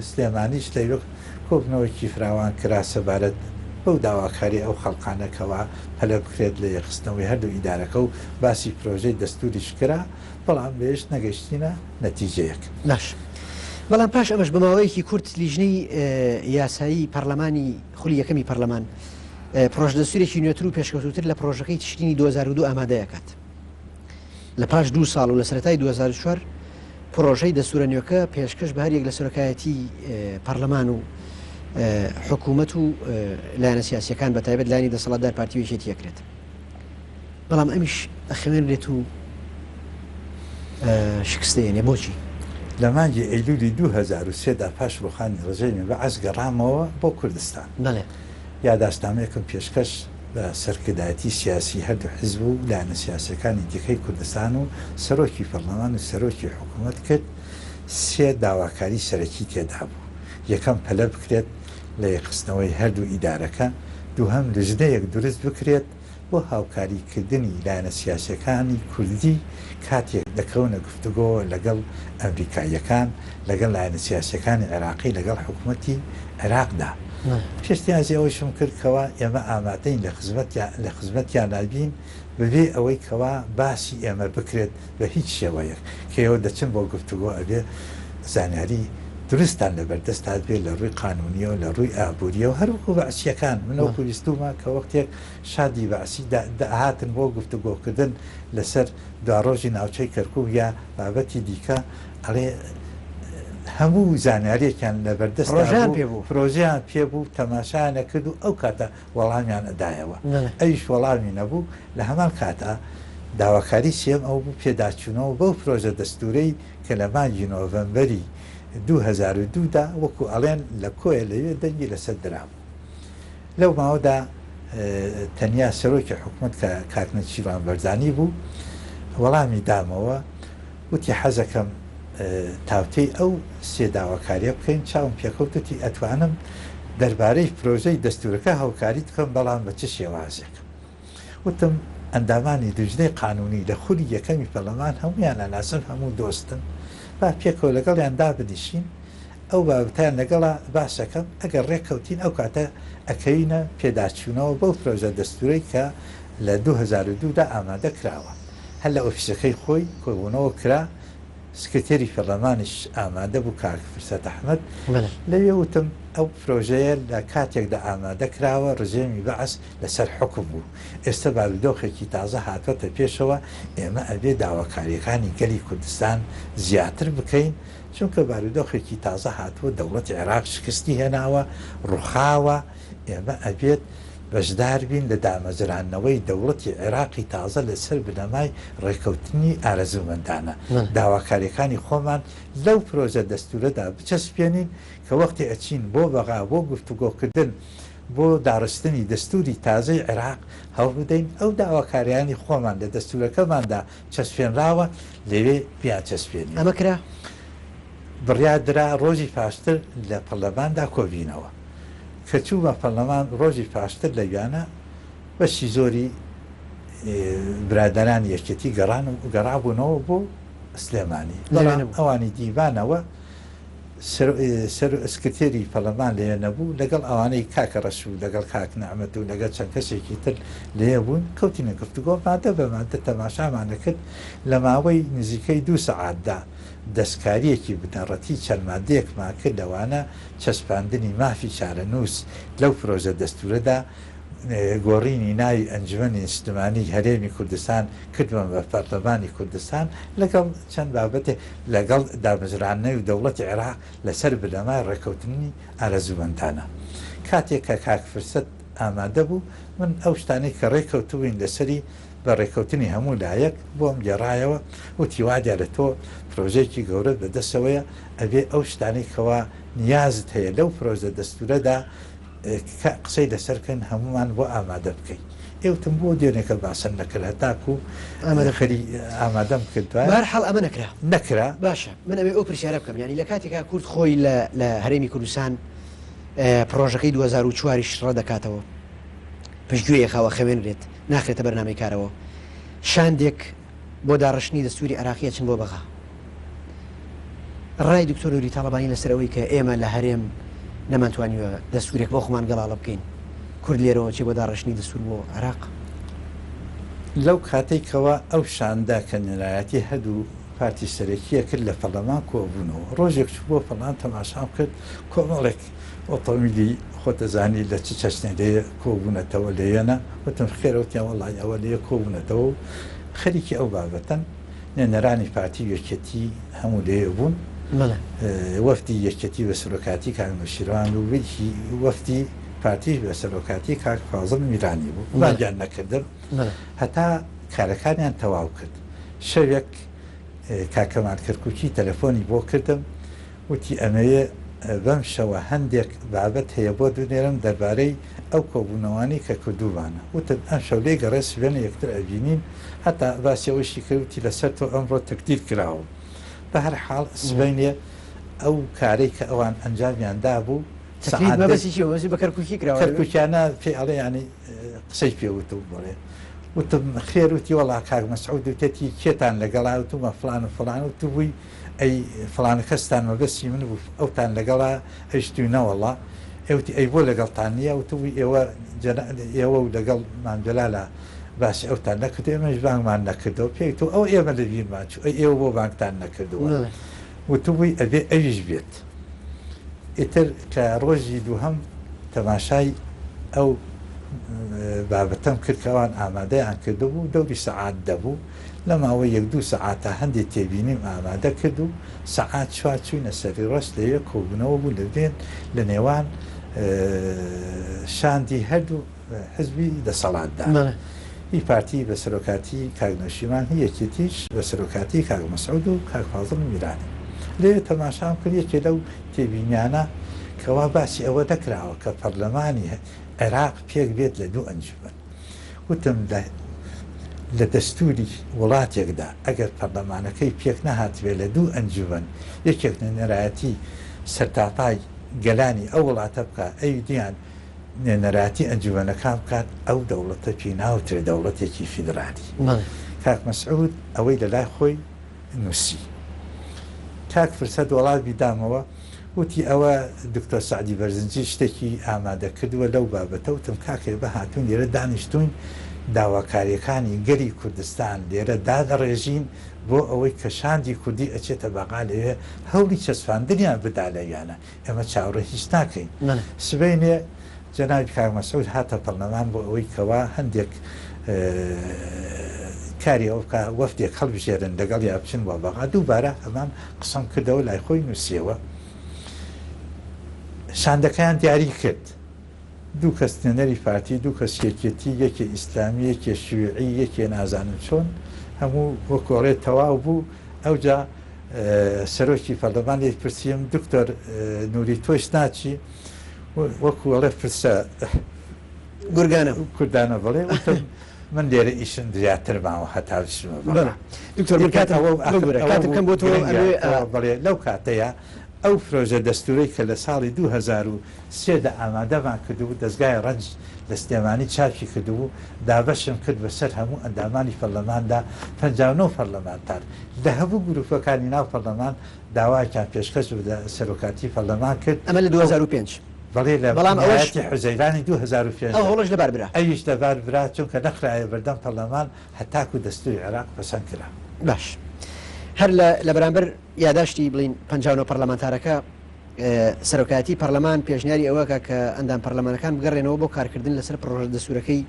سلێمانیش لەیوە کۆبنەوەکی فراوان کرا سەبارەت بەو داواکاری ئەو خەڵقانەکەەوە هەلە بکرێت لە یەخستنەوەی هەردوو ئیدارەکە و باسی پرۆژەی دەستوریش کرا بەڵام بێش نەگەشتینە نەتیجەیەک باش بەڵام پاش ئەمەش بەماوەیەکی کورت لیژنەی یاسایی پەرلەمانی خولی یەکەمی پەرلەمان پرۆژە دەستوورێکی نوێتر و پێشکەوتوتر لە پرۆژەکەی تشرینی 2002 ئامادەیەکات لە پاش 2 ساڵ و لە سەرەتای 2004 پرۆژەی دەستورە نوێەکە پێشکەش بە هەریەک لە سەرۆکایەتی پەرلەمان و حکوومەت و لایەنە سیاسیەکان بە تایبەت لایەنی دەسەڵاتدار پارتیوێکێتی یەکرێت بەڵام ئەمیش ئەخوێنرێت و شکستەیەنێ بۆچی لە مانگی ئەیلولی 2003دا پاش ڕوخانی ڕژێمی بەعەز گەڕامەوە بۆ کوردستان یاداشنامەیەکم پێشکەش بە سەرکردایەتی سیاسی هەردوو حیزب و لایەنە سیاسەکانی دیکەی کوردستان و سەرۆکی پەرلەمان و سەرۆکی حکوومەت کرد سێ داواکاری سەرەکی تێدا بوو یەکەم پەلە بکرێت لە یەخستنەوەی هەردوو ئیدارەکە دووهەم لژنەیەک دروست بکرێت بۆ هاوکاریکردنی لایەنە سیاسەکانی کوردی کاتێک دەکەونە گفتوگۆ لەگەڵ ئەمریکایەکان لەگەڵ لایەنە سیاسەکانی عێراقی لەگەڵ حکوومەتی عێراقدا پێشتیازی ئەوەیشم کردکەوە ئێمە ئامادەین لە خزمەتیان نابین بەبێ ئەوەی کەوا باسی ئێمە بکرێت بە هیچ شێوەیەک کە ئێوە دەچن بۆ گفتوگۆ ئەبێ زانیاری درستان لەبەردەستات بێت لە ڕووی قانونیە و لە ڕووی ئابوووریە و هەروەکو بەعسیەکان منەوە پۆلیستومە کە وەختێک شادی بەعسی هاتن بۆ گفتوگۆکردن لەسەر دواڕۆژی ناوچەی کەرکوو یا بابەتی دیکە ئەڵێ هەموو زانیاریەکیان لەبەردەست پرۆژیان پێبوو تەماشایانە کرد و ئەو کاتە وەڵامیان ئەدایەوە ئەویش وەڵامی نەبوو لە هەمان کاتە داواکاری سێم ئەو بوو پێداچوونەوە بەو پرۆژە دەستورەی کە لە مانگی نۆڤەمبەری 2002دا وەکو ئەڵێن لە کۆیە لەوێ دەنگی لەسەر درابوو لەو ماوەدا تەنیا سەرۆکی حکوومەت کە کاکنەچیوان بەرزانی بوو وەڵامی دامەوە وتی حەزەکەم تاوتەی ئەو سێ داواکاریە بکەین چاوم پێکەوتتی ئەتوانم دەربارەی پرۆژەی دەستورەکە هاوکاری بکەم بەڵام بە چ شێوازێک وتم ئەندامانی دژنەی قانونی لە خولی یەکەمی پەرلەمان هەمویان ئەناسن هەموو دۆستن با پێکەوە لەگەڵیان دابنیشین ئەو بابەتیان لەگەڵا باسەکەم ئەگەر ڕێککەوتین ئەو کاتە ئەکەینە پێداچوونەوە بەو پرۆژە دەستورەی کە لە 2002دا ئامادە کراوە هەر لە ئۆفیسەکەی خۆی کۆبوونەوە کرا سکرتێری پەرلەمانیش ئامادە بوو کاک فرسەت ئەحمەد لەوێ وتم ئەو پرۆژەیە لە کاتێکدا ئامادە کراوە ڕژێمی بەعس لەسەر حکم بوو ئێستا بارودۆخێکی تازە هاتوەتە پێشەوە ئێمە ئەبێ داواکاریەکانی گەلی کوردستان زیاتر بکەین چونکە بارودۆخێکی تازە هاتووە دەوڵەتی عێراق شکستی هێناوە ڕووخاوە ئێمە ئەبێت بەشدار بین لە دامەزرانەوەی دەوڵەتی عێراقی تازە لەسەر بنەمای ڕێکەوتنی ئارەزومەندانە داواکاریەکانی خۆمان لەو پرۆژە دەستورەدا بچەسپێنین کە وەختی ئەچین بۆ بەغا بۆ گفتوگۆکردن بۆ داڕستنی دەستوری تازەی عێراق هەوڵ بدەین ئەو داواکاریانی خۆمان لە دەستورەکەماندا چەسپێنراوە لەوێ پیان چەسپێنین ئەمە کرا بڕیادرا ڕۆژی پاشتر لە پەرلەماندا کۆبینەوە کە چوو بە پەرلەمان ڕۆژی پاشتر لەویانە بەشی زۆری برادران یەکێتی گەڕابوونەوە بۆ سلێمانی ئەوانی دیوانەوە سکرتێری پەرلەمان لێ نەبوو لەگەڵ ئەوانەی کاکە ڕەشوو لەگەڵ کاک نەحمەد و لەگەڵ چەند کەسێکی تر لێ بوون کەوتینە گفتوگۆ مادە بە مادە تەماشامانە کرد لە ماوەی نزیکەی 2 سەعاتدا دەستکاریەکی بنەڕەتی چەند مادەیەکمان کرد لەوانە چەسپاندنی مافی چارەنووس لەو پرۆژە دەستورەدا گۆڕینی ناوی ئەنجومەنی نیشتمانی هەرێمی کوردستان کردوە بە پەرلەمانی کوردستان لەگەڵ چەند بابەتێ لەگەڵ دامەزرانەی و دەوڵەتی عێراق لەسەر بنەمای ڕێکەوتنی ئارەزومەندانە کاتێک کە کاک فرسەت ئامادە بوو من ئەو شتانەی کە ڕێکەوتوین لەسەری بە ڕێکەوتنی هەموو لایەک بۆم گێڕایەوە و تیوادیا لە تۆ پرۆژێکی گەورە بەدەستەوەیە ئەبێ ئەو شتانەی کەوا نیازت هەیە لەو پرۆژە دەستورەدا قسەی لەسەرکەن هەمومان بۆ ئامادە بکەین ئێوتم بۆ دیێنێکە باسن نەکرد هەتاکو ئەمەخەری ئامادەم کردوە بەرحەڵ ئەمە نەکرا باشە من ئەوێ ئەو پرسیارە بکەم ینی لە کاتێکا کورد خۆی لە هەرێمی کوردستان پرۆژەکەی 2004 ڕە دەکاتەوە پشتگوێ خاوە خەوێنرێت ناخرێتە بەرنامەی کارەوە شاندێک بۆ داڕشتنی دەستوری عراقیە چن بۆ بەغا ڕای دکتۆر نوری تاڵەبانی لەسەرەوەی کە ئێمە لە هەرێم نەمانتوانیوە دەستورێک بۆ خۆمان گەڵاڵە بکەین کورد لێرەوە چێ بۆ داڕشتنی دەستور بۆ عراق لەو کاتێکەوە ئەو شاندا کە نێرایەتی هەدوو پارتی سەرەکیە کرد لە پەرلەمان کۆبوونەوە ڕۆژێک چوو بۆ فەڵان تەماشام کرد کۆمەڵێک ئۆتۆمیلی خۆتەزانی لە چ چەشنێ لێە کۆبوونەتەوە لێیەنە وتم خێرەوتیان وەڵی ئەوە لێە کۆبوونەتەوە و خەریکی ئەو بابەتەن نێنەرانی پارتی یەکێتی هەموو لێە بوون وەفتی یەکێتی بە سەرۆکاتی کاک نوشیروان و وەفتی پارتی بە سەرۆکاتی کاک فازڵ میرانی بوو باگیان نەکردم هەتا کارەکانیان تەواو کرد شەوێک کاکەمان کەرکووکی تەلەفۆنی بۆ کردم وتی ئەمەیە بەم شەوە هەندێک بابەت هەیە بۆ دوونێرم دەربارەی ئەو کۆبوونەوانی کە کردووانە وتم ئەم شەو لێ گەڕێ سوێنە یەکتر ئەبینین هەتا باسیەوەشی کردوتی لەسەر تۆ ئەمڕۆ تەکتیر کراوە بە هەر حاڵ سبینێ ئەو کارێک کە ئەوان ئەنجامیاندا بوو کەرکووکیانە پێ ئەڵێ ینی قسەی پێوتە بڵێ وتم خێروتی وەڵا کاک مەسعود وتێتی کێتان لەگەڵا وتمە فلان و فلان و تو بووی ئەی فلانە کەستان مەبەستی من بوو ئەوتان لەگەڵا ئەیشتوینەوەڵا ئەوتی ئەی بۆ لەگەڵتان نییە و توی ئێوە و لەگەڵ مانجلالە باسی ئەوتان نەکرد ئێمەش بانگمان نەکردەوە پێی تۆ ئەو ئێمە لە بیرمان چوو ئەی ئێوە بۆ بانگتان نەکردووە وتبووی ئەبێ ئەویش بێت ئیتر کە ڕۆژی دووهەم تەماشای ئەو بابەتەم کردکەوان ئامادەیان کردبوو دەوری سەعات دەبوو لە ماوەی 1-2 سەعاتە هەندێک تێبینیم ئامادە کرد و سەعات چوار چوینە سەری ڕست لەیە کۆبوونەوە بوو لەبێن لە نێوان شاندی هەردوو حزبی دەسەڵاتدا هی پارتی بە سەرۆکاتی کاک نەشیمان هیەکێتیش بە سەرۆکاتی کاک مەسعود و کاک فازڵ میرانی لێ تەماشام کرد یەکێ لەو تێبینیانە کەوا باسی ئەوە دەکراوە کە پەرلەمانی عێراق پێک بێت لە دوو ئەنجومەن وتم لە دەستوری وڵاتێکدا ئەگەر پەرلەمانەکەی پێک نەهاتوێت لە دوو ئەنجومەن یەکێک نێنەرایەتی سەرتاپای گەلانی ئەو وڵاتە بکە ئەی دییان نێنەراتی ئەنجومەنەکان بکات ئەو دەوڵەتە پێی ناوترێت دەوڵەتێکی فیدرالی کاک مەسعود ئەوەی لەلای خۆی نووسی کاک فرسەت وەڵامی دامەوە وتی ئەوە دکتۆر سعدی بەرزنجی شتێکی ئامادە کردووە لەو بابەتە وتم کاکێ بە هاتوون لێرە دانیشتوین داواکاریەکانی گەری کوردستان لێرە دادەڕێژین بۆ ئەوەی کە شاندی کوردی ئەچێتە بەقا لەوێ هەوڵی چەسپاندنیان بدا لەویانە ئێمە چاوەڕێ هیچ ناکەین سبەینێ جەنابی کاک مەسعود هاتە پەرلەمان بۆ ئەوەی کەوا هەندێک کاری ئەو بکە وەفتێک هەڵبژێرن لەگەڵ یا بچن بۆ بەقا دووبارە ئەمان قسەم کردەوە لای خۆی نووسیەوە شاندەکەیان دیاری کرد دوو کەس نێنەری پارتی دوو کەس یەکێتی یەکێ ئیسلامی یەکێ شیوعی یەکێ نازانم چۆن هەموو وەکۆڕێ تەواو بوو ئەوجا سەرۆکی پەرلەمان لێ پرسییم دکتۆر نوری تۆش ناچی وەکو ئەڵێ پرسە گورگانە کوردانە بڵێ من لێرە ئیشن زیاتر ماوە هەتا بچمە دکتۆر من کاتم بۆ تۆ بڵێ لەو کاتەیە ئەو فرۆژە دەستوری کە لە ساڵی 2023 ئامادەمان کردبوو دەستگای ڕەنج لە سلێمانی چاپی کردبوو دابەشم کرد بەسەر هەموو ئەندامانی پەرلەماندا 59 پەرلەمانتار لە هەموو گروپەکانی ناو پەرلەمان داوایان پێشکەش بدە سەرۆکاتی پەرلەمان کرد ئەمە لە 2005 بەڵێ لە بەڵام ئەوەش حوزەیرانی 2005 هەڵۆژ لەبار برا ئەویش لەبار برا چونکە نەخرایە بەردەم پەرلەمان هەتاکو دەستوری عێراق پەسەند کرا باش هەر لە بەرامبەر یاداشتی بڵین 59 پەرلەمانتارەکە سەرۆکایەتی پەرلەمان پێشنیاری ئەوەکە کە ئەندام پەرلەمانەکان بگەڕێنەوە بۆ کارکردن لەسەر پرۆژە دەستورەکەی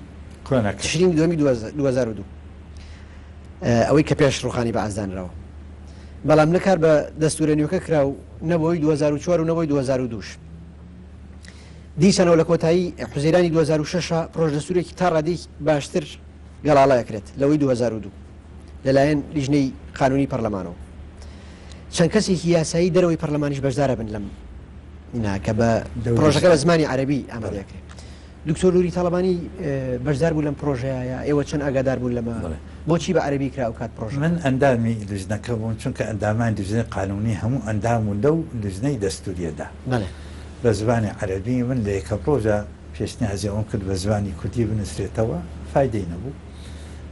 تشرین دومی 2002 ئەوەی کە پێش ڕوخانی بە ئازدانراوە بەڵام نەکار بە دەستورە نوێکە کرا و نەبەوەی 2004 و نەبەوەی 2002 دیسانەوە لە کۆتایی حوزەیرانی 2006 پرۆژە دەستورێکی تا ڕادی باشتر گەڵاڵایەکرێت لەوەی 2002 لەلایەن لیژنەی قانونی پەرلەمانەوە چەند کەسێکی یاسایی دەرەوەی پەرلەمانیش بەشدارە بن لەم کە بە پرۆژەکە بە زمانی عەرەبی ئامادەکرێت دکتۆر نوری تاڵەبانی بەشدار بوو لەم پرۆژەیە ئێوە چەند ئاگادار بوون لەمە بۆچی بە عەرەبی کرا و کات پرۆژە من ئەندامی لژنەکە بوون چونکە ئەندامان لیژنەی قانونی هەموو ئەندام و لەو لژنەی دەستوریەدا بە زبانی عەرەبی من لە یەکە پرۆژە پێشنیازی ئەوم کرد بە زبانی کوردی بنووسرێتەوە فایدەی نەبوو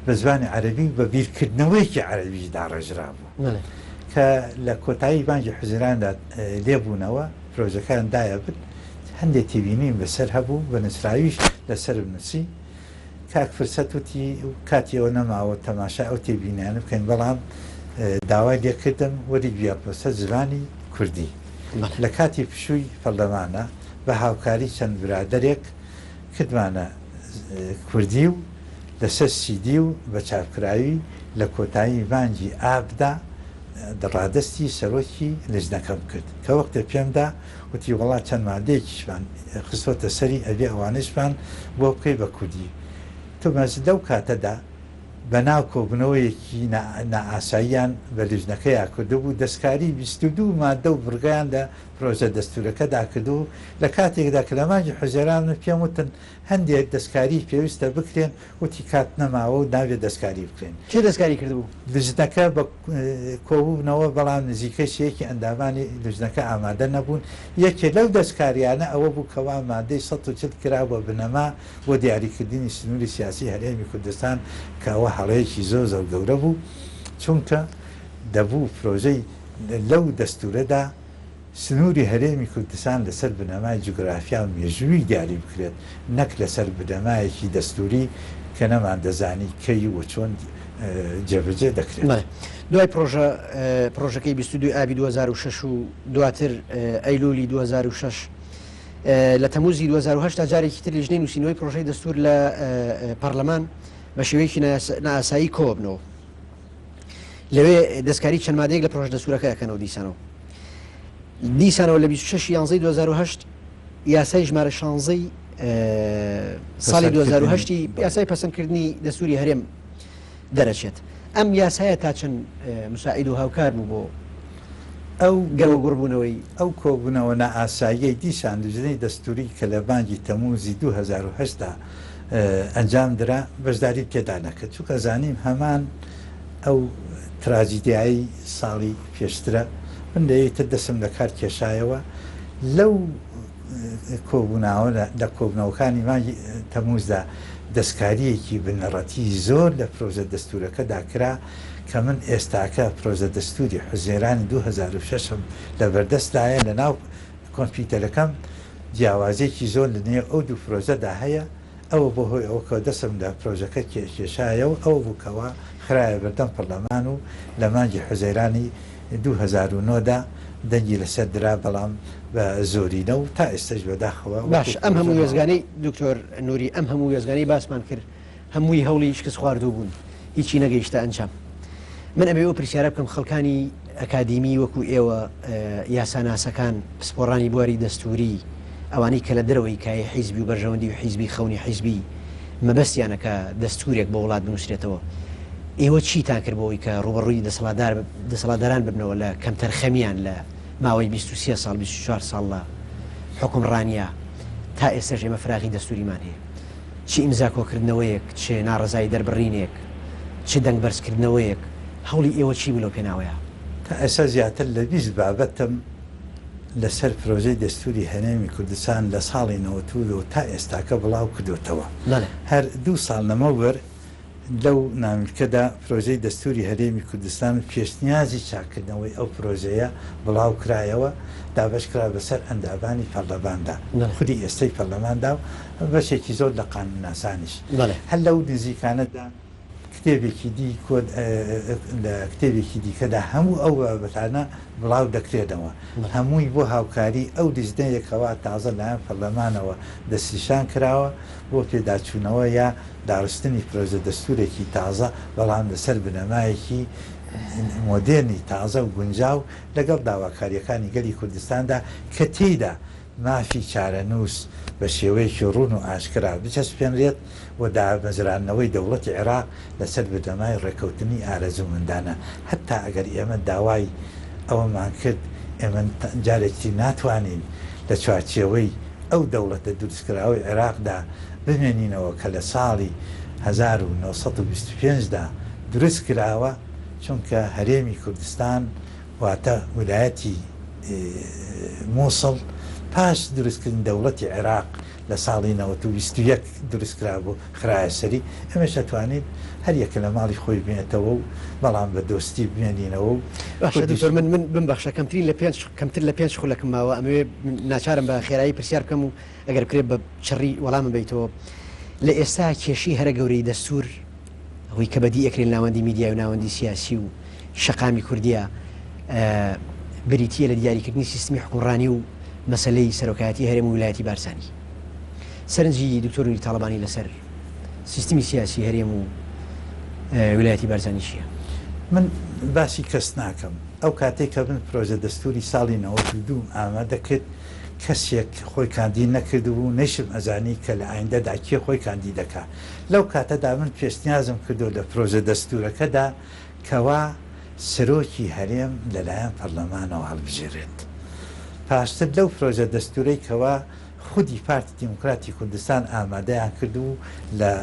بە زبانی عەرەبی بە بیرکردنەوەیکی عەرەبیشدا ڕێژرا بوو کە لە کۆتایی بانگی حوزەیراندا لێبوونەوە پرۆژەکان دایە بن هەندێک تێبینیم بەسەر هەبوو بە نووسراویش لەسەر بنووسی کاک فرسەت وتی کاتیەوە نەماوە تەماشا ئەو تێبینیانە بکەین بەڵام داوای لێکردم وەری بیاپۆسە زبانی کوردی لە کاتی پشووی پەرلەمانە بە هاوکاری چەند برادەرێک کردمانە کوردی و لەسەر سیدی و بە چاپکراوی لە کۆتایی بانگی ئابدا ڕادستی سەرۆکی لژنەکەم کرد کە وەختە پێمدا وتی وڵات چەند مادەیەکیشمان خستۆتە سەری ئەبێ ئەوانشمان بۆ بکەی بە کوردی تو مەزدە و کاتەدا بە ناو کۆبنەوەیەکی نائاساییان بە لژنەکەیان کردبوو دەستکاری 22 مادە و بڕگەیان لە پرۆژە دەستورەکەدا کردو لە کاتێکدا کە لە مانگی حوزەیران پێم وتن هەندێک دەستکاری پێویستە بکرێن وتی کات نەماوە و ناوێت دەستکاری بکرێن چێ دەستکاری کردبوو لژنەکە بە کۆبوونەوە بەڵام نزیکە شەیەکی ئەندامانی لژنەکە ئامادە نەبوون یەکێ لەو دەستکاریانە ئەوە بوو کەوا مادەی 140 کرا بە بنەما بۆ دیاریکردنی سنووری سیاسی هەرێمی کوردستان کەەوە هەڵەیەکی زۆر گەورە بوو چونکە دەبوو پرۆژەی لەو دەستورەدا سنووری هەرێمی کوردستان لەسەر بنەمای جوگرافیا و مێژووی دیاری بکرێت نەک لەسەر بنەمایەکی دەستوری کە نەمان دەزانی کەی و چۆن جێبەجێ دەکرێت دوای پرۆژەکەی 22 ئابی 2006 و دواتر ئەیلولی 2006 لە تەموزی 2010 تا جارێکی تر لیژنەی نووسینەوەی پرۆژەی دەستور لە پەرلەمان بە شێوەیەکی نائاسایی کۆبنەوە لەوێ دەستکاری چەند مادەیەک لە پرۆژە دەستورەکە ئەکەنەوە دیسانەوە لە 26 یانزەی 2010 یاسای ژمارە 16 ساڵی 2010 یاسای پەسەندکردنی دەستوری هەرێم دەرەچێت ئەم یاسایە تا چەند مساعید و هاوکار بوو بۆ ئەو گەڵ گوڕبوونەوەی ئەو کۆبوونەوە نائاساییەی دیسان لژنەی دەستوری کە لە بانگی تەموزی 2010 ئەنجام درا بەشداری پێدا نەکرد چونکە زانیم هەمان ئەو تراجیدیایی ساڵی پێشترە من دەیەتە دەسم لە کار کێشایەوە لەو کۆبووناوە لە کۆبنەوەکانی مانگی تەموزدا دەستکاریەکی بنەڕەتی زۆر لە پرۆژە دەستورەکەدا کرا کە من ئێستاکە پرۆژە دەستوری حوزەیرانی 2006 لە بەردەستدایە لە ناو کۆمپیوتەرەکەم جیاوازێکی زۆر لە نێو ئەو دوو پرۆژەدا هەیە ئەوە بۆ هۆی ئەوە کە دەسم لە پرۆژەکە کێشایەوە ئەوە بووکەوە خراە بەردەم پەرلەمان و لە مانگی حوزەیرانی 2009دا دەنگی لەسەر درا بەڵام بە زۆرینە و تا ئێستش بەداخەوە باش ئەم هەموو وێزگانەی دکتۆر نوری ئەم هەموو وێزگانەی باسمان کرد هەمووی هەوڵی شکست خواردوو بوون هیچی نەگەیشتە ئەنجام من ئەبێ ئەو پرسیارە بکەم خەڵکانی ئەکادیمی وەکو ئێوە یاساناسەکان پسپۆڕانی بواری دەستوری ئەوانەی کە لە دەرەوەی کای حیزبی و بەرژەوەندی و حیزبی خەونی حیزبی مەبەستیانەکە دەستورێک بۆ وڵات بنووسرێتەوە ئێوە چیتان کرد بۆەوەی کە ڕوبەڕووی دەسەڵاتداران ببنەوە لە کەمتەر خەمیان لە ماوەی 23 ساڵ 24 ساڵ لە حکومڕانیە تا ئێستاش ئێمە فراغی دەستوریمان هەیە چی ئیمزاکۆکردنەوەیەک چ ناڕزایی دەربڕینێک چ دەنگ بەرزکردنەوەیەک هەوڵی ئێوە چی بلۆ پێناوەیە تا ئێستا زیاتر لە 20 بابەتم لەسەر پرۆژەی دەستوری هەرێمی کوردستان لە ساڵی 92 تا ئێستاکە بڵاو کردوتەوە هەر 2 ساڵ لەمەوەر لەو ناملکەدا پرۆژەی دەستوری هەرێمی کوردستان پێشنیازی چاکردنەوەی ئەو پرۆژەیە بڵاو کرایەوە دابشکرا بەسەر ئەندابانی پەرلەماندا خودی ئێستای پەرلەماندا و بەشێکی زۆر لە قانوناسانیش هەر لەو نزیکانەدا کتێبێکی دی کۆد لە کتێبێکی دیکەدا هەموو ئەو بابەتانە بڵاو دەکرێتەوە هەمووی بۆ هاوکاری ئەو دیزنەیەکەوە تازە لایەن پەرلەمانەوە دەستنیشان کراوە بۆ پێداچوونەوە یا داڕستنی پرۆژە دەستورێکی تازە بەڵام لەسەر بنەمایەکی مۆدێرنی تازە و گونجاو لەگەڵ داواکاریەکانی گەلی کوردستاندا کە تێیدا مافی چارەنووس بە شێوەیەکی ڕوون و ئاشکرا بچەسپێنرێت و دامەزرانەوەی دەوڵەتی عێراق لەسەر بەدەمای ڕێکەوتنی ئارەزوومەندانە هەتا ئەگەر ئێمە داوای ئەوەمان کرد ئێمە جارێکی ناتوانین لە چوارچێوەی ئەو دەوڵەتە دروستکراوەی عێراقدا بمێنینەوە کە لە ساڵی 1925دا دروست کراوە چونکە هەرێمی کوردستان واتە ویلایەتی مووسڵ پاش دروستکردن دەوڵەتی عێراق لە ساڵی 1920 دروستکرا بوو خراە سەری ئەمەش دەتوانێت هەر یەکە لە ماڵی خۆی بێنێتەوە و بەڵام بە دۆستی بمێنینەوە من ببەخشە کەمتر لە 5 خولەکەم ماوە ئەمەوێ ناچارم بە خێرایی پرسیار بکەم و ئەگەر کرێت بە چڕی وەڵامە بیتەوە لە ئێستا کێشی هەرە گەورەی دەستور ئەوەی کە بەدی ئەکرێن ناوەندی میدیا و ناوەندی سیاسی و شەقامی کوردیە بریتیە لە دیاریکردنی سیستمی حکومڕانی و مەسلەی سەرۆکایەتی هەرێم و ویلایەتی بارسانی سەرنجی دکتۆر نوری تاڵبانی لەسەر سیستمی سیاسی هەرێم و ویلایەتی بارزانی چییە؟ من باسی کەس ناکەم ئەو کاتێک کە من پرۆژە دەستوری ساڵی 92 ئامادە کرد کەسێک خۆی کاندی نەکردبوو نەیشم ئەزانی کە لە ئایندەدا کێ خۆی کاندی دەکات لەو کاتەدا من پێشنیازم کردو لە پرۆژە دەستورەکەدا کەوا سەرۆکی هەرێم لەلایەن پەرلەمانەوە هەڵبژێرێت پاشتر لەو پرۆژە دەستورەی کەوا خودی پارتی دیموکراتی کوردستان ئامادەیان کردو لە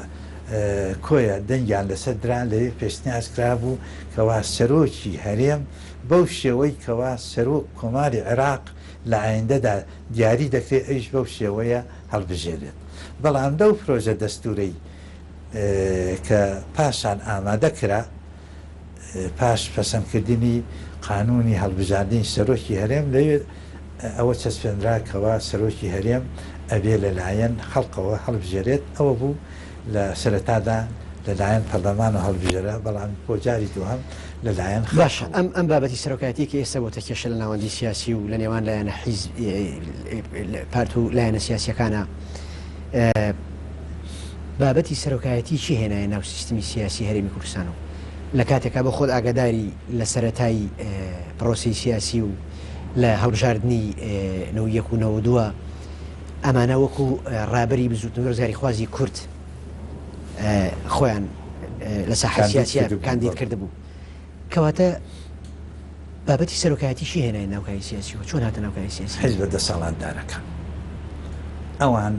کۆیە دەنگیان لەسەر دران لەوێ پێشنیاز کرابوو کەوا سەرۆکی هەرێم بەو شێوەی کەوا سەرۆک کۆماری عێراق لە ئایندەدا دیاری دەکرێت ئەیش بەو شێوەیە هەڵبژێرێت بەڵام لەو پرۆژە دەستورەی کە پاشان ئامادە کرا پاش پەسەندکردنی قانونی هەڵبژاردننی سەرۆکی هەرێم لەوێت ئەوە چەسپێنرا کەوا سەرۆکی هەرێم ئەبێ لەلایەن خەڵقەوە هەڵبژێرێت ئەوە بوو لە سەرەتادا لەلایەن پەرلەمان و هەڵبژێرە بەڵام بۆ جاری دووەم لەلایەن باش ئەم بابەتی سەرۆکایەتی کە ئێستا بۆ تەکێشە لە ناوەندی سیاسی و لە نێوان لایەنە حیزب پارت و لایەنە سیاسیەکانە بابەتی سەرۆکایەتی چی هێنایە ناو سیستمی سیاسی هەرێمی کوردستانەوە لە کاتێکا بە خۆت ئاگاداری لە سەرەتایی پرۆسی سیاسی و لە هەڵبژاردننی 91 و 92 ئەمانە وەکو ڕابری بزوتنەوە ڕزگاری خوازی کورد خۆیان لە ساحە سیاسیە کاندید کرده بوو کەواتە بابەتی سەرۆکایەتیشی هێنای ناوکاری سیاسی و چۆن هاتە ناوکاری سیاسی حیزب دەسەڵاتدارەکان ئەوان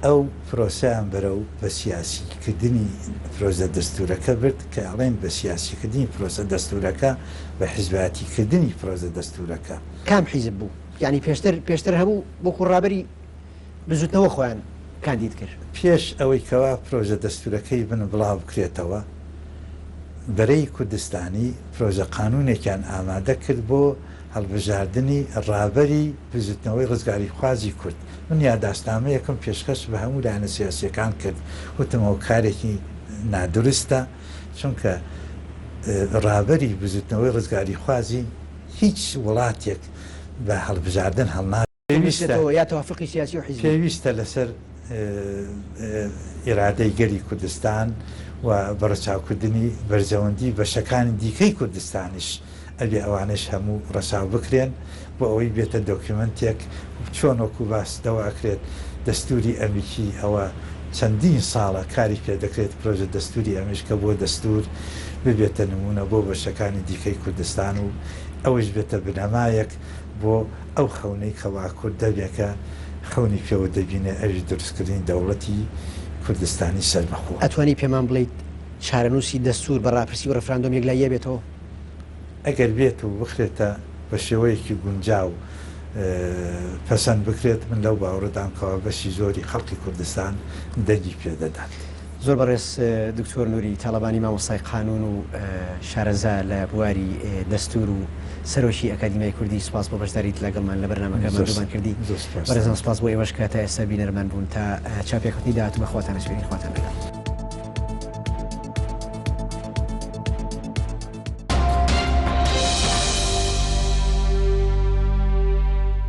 ئەو پرۆسیان بەرەو بە سیاسیکردنی پرۆژە دەستورەکە برد کە ئەڵێن بە سیاسیکردنی پرۆسە دەستورەکە بە حیزباتیکردنی پرۆژە دەستورەکە کام حیزب بوو یعنی پێشتر هەبوو بۆکو ڕابری بزوتنەوە خۆیان کاندید کرد پێش ئەوەی کەوا پرۆژە دەستورەکەی بن بڵاو بکرێتەوە بەرەی کوردستانی پرۆژە قانونێکیان ئامادە کرد بۆ هەڵبژاردننی ڕابەری بزوتنەوەی ڕزگاری خوازی کورد من یادداشتنامە یەکەم پێشکەش بە هەموو لایەنە سیاسیەکان کرد وتمەوە کارێکی نادروستە چونکە ڕابەری بزوتنەوەی ڕزگاری خوازی هیچ وڵاتێک بە هەڵبژاردن پێویستە لەسەر ئێرادەی گەلی کوردستان و بەڕەچاوکردنی بەرزەوەندی بەشەکانی دیکەی کوردستانیش ئەبێ ئەوانش هەموو ڕەچاو بکرێن بۆ ئەوەی بێتە دۆکیومنتێک چۆن وەکو باسدەوە ئەکرێت دەستوری ئەمریکی ئەوە چەندین ساڵە کاری پێ دەکرێت پرۆژە دەستوری ئەمریکا بۆ دەستور ببێتە نمونە بۆ بەشەکانی دیکەی کوردستان و ئەوەش بێتە بنەمایەک بۆ ئەو خەونەی کەوا کورد دەبێکە خەونی پێوە دەبینێ ئەوی دروستکردنی دەوڵەتی کوردستانی سەربەخۆ. ئەتوانی پێمان بڵیت چارەنووسی دەستور بە ڕاپرسی و ڕەفراندۆم یەکلاییە بێتەوە؟ ئەگەر بێت و بخرێتە بە شێوەیەکی گونجاو پەسەند بکرێت من لەو باوەڕدانکەوە بەشی زۆری خەڵکی کوردستان دەنگی پێدەدات. زۆر بەڕێز دکتۆر نووری تاڵەبانی مامۆستای قانون و شارەزا لە بواری دەستور و سەرۆکی ئەکادیمیای کوردی سوپاس بۆ بەشداریت لەگەڵمان لە بەرنامەکە مەدوومان کردی. بەڕێزم سوپاس بۆ ئێوەش کە تا ئێستا بینەرمان بوون تا چاپێکوتنی داهاتوو بەخواتانە سوێنی خواتان لەگەڵ.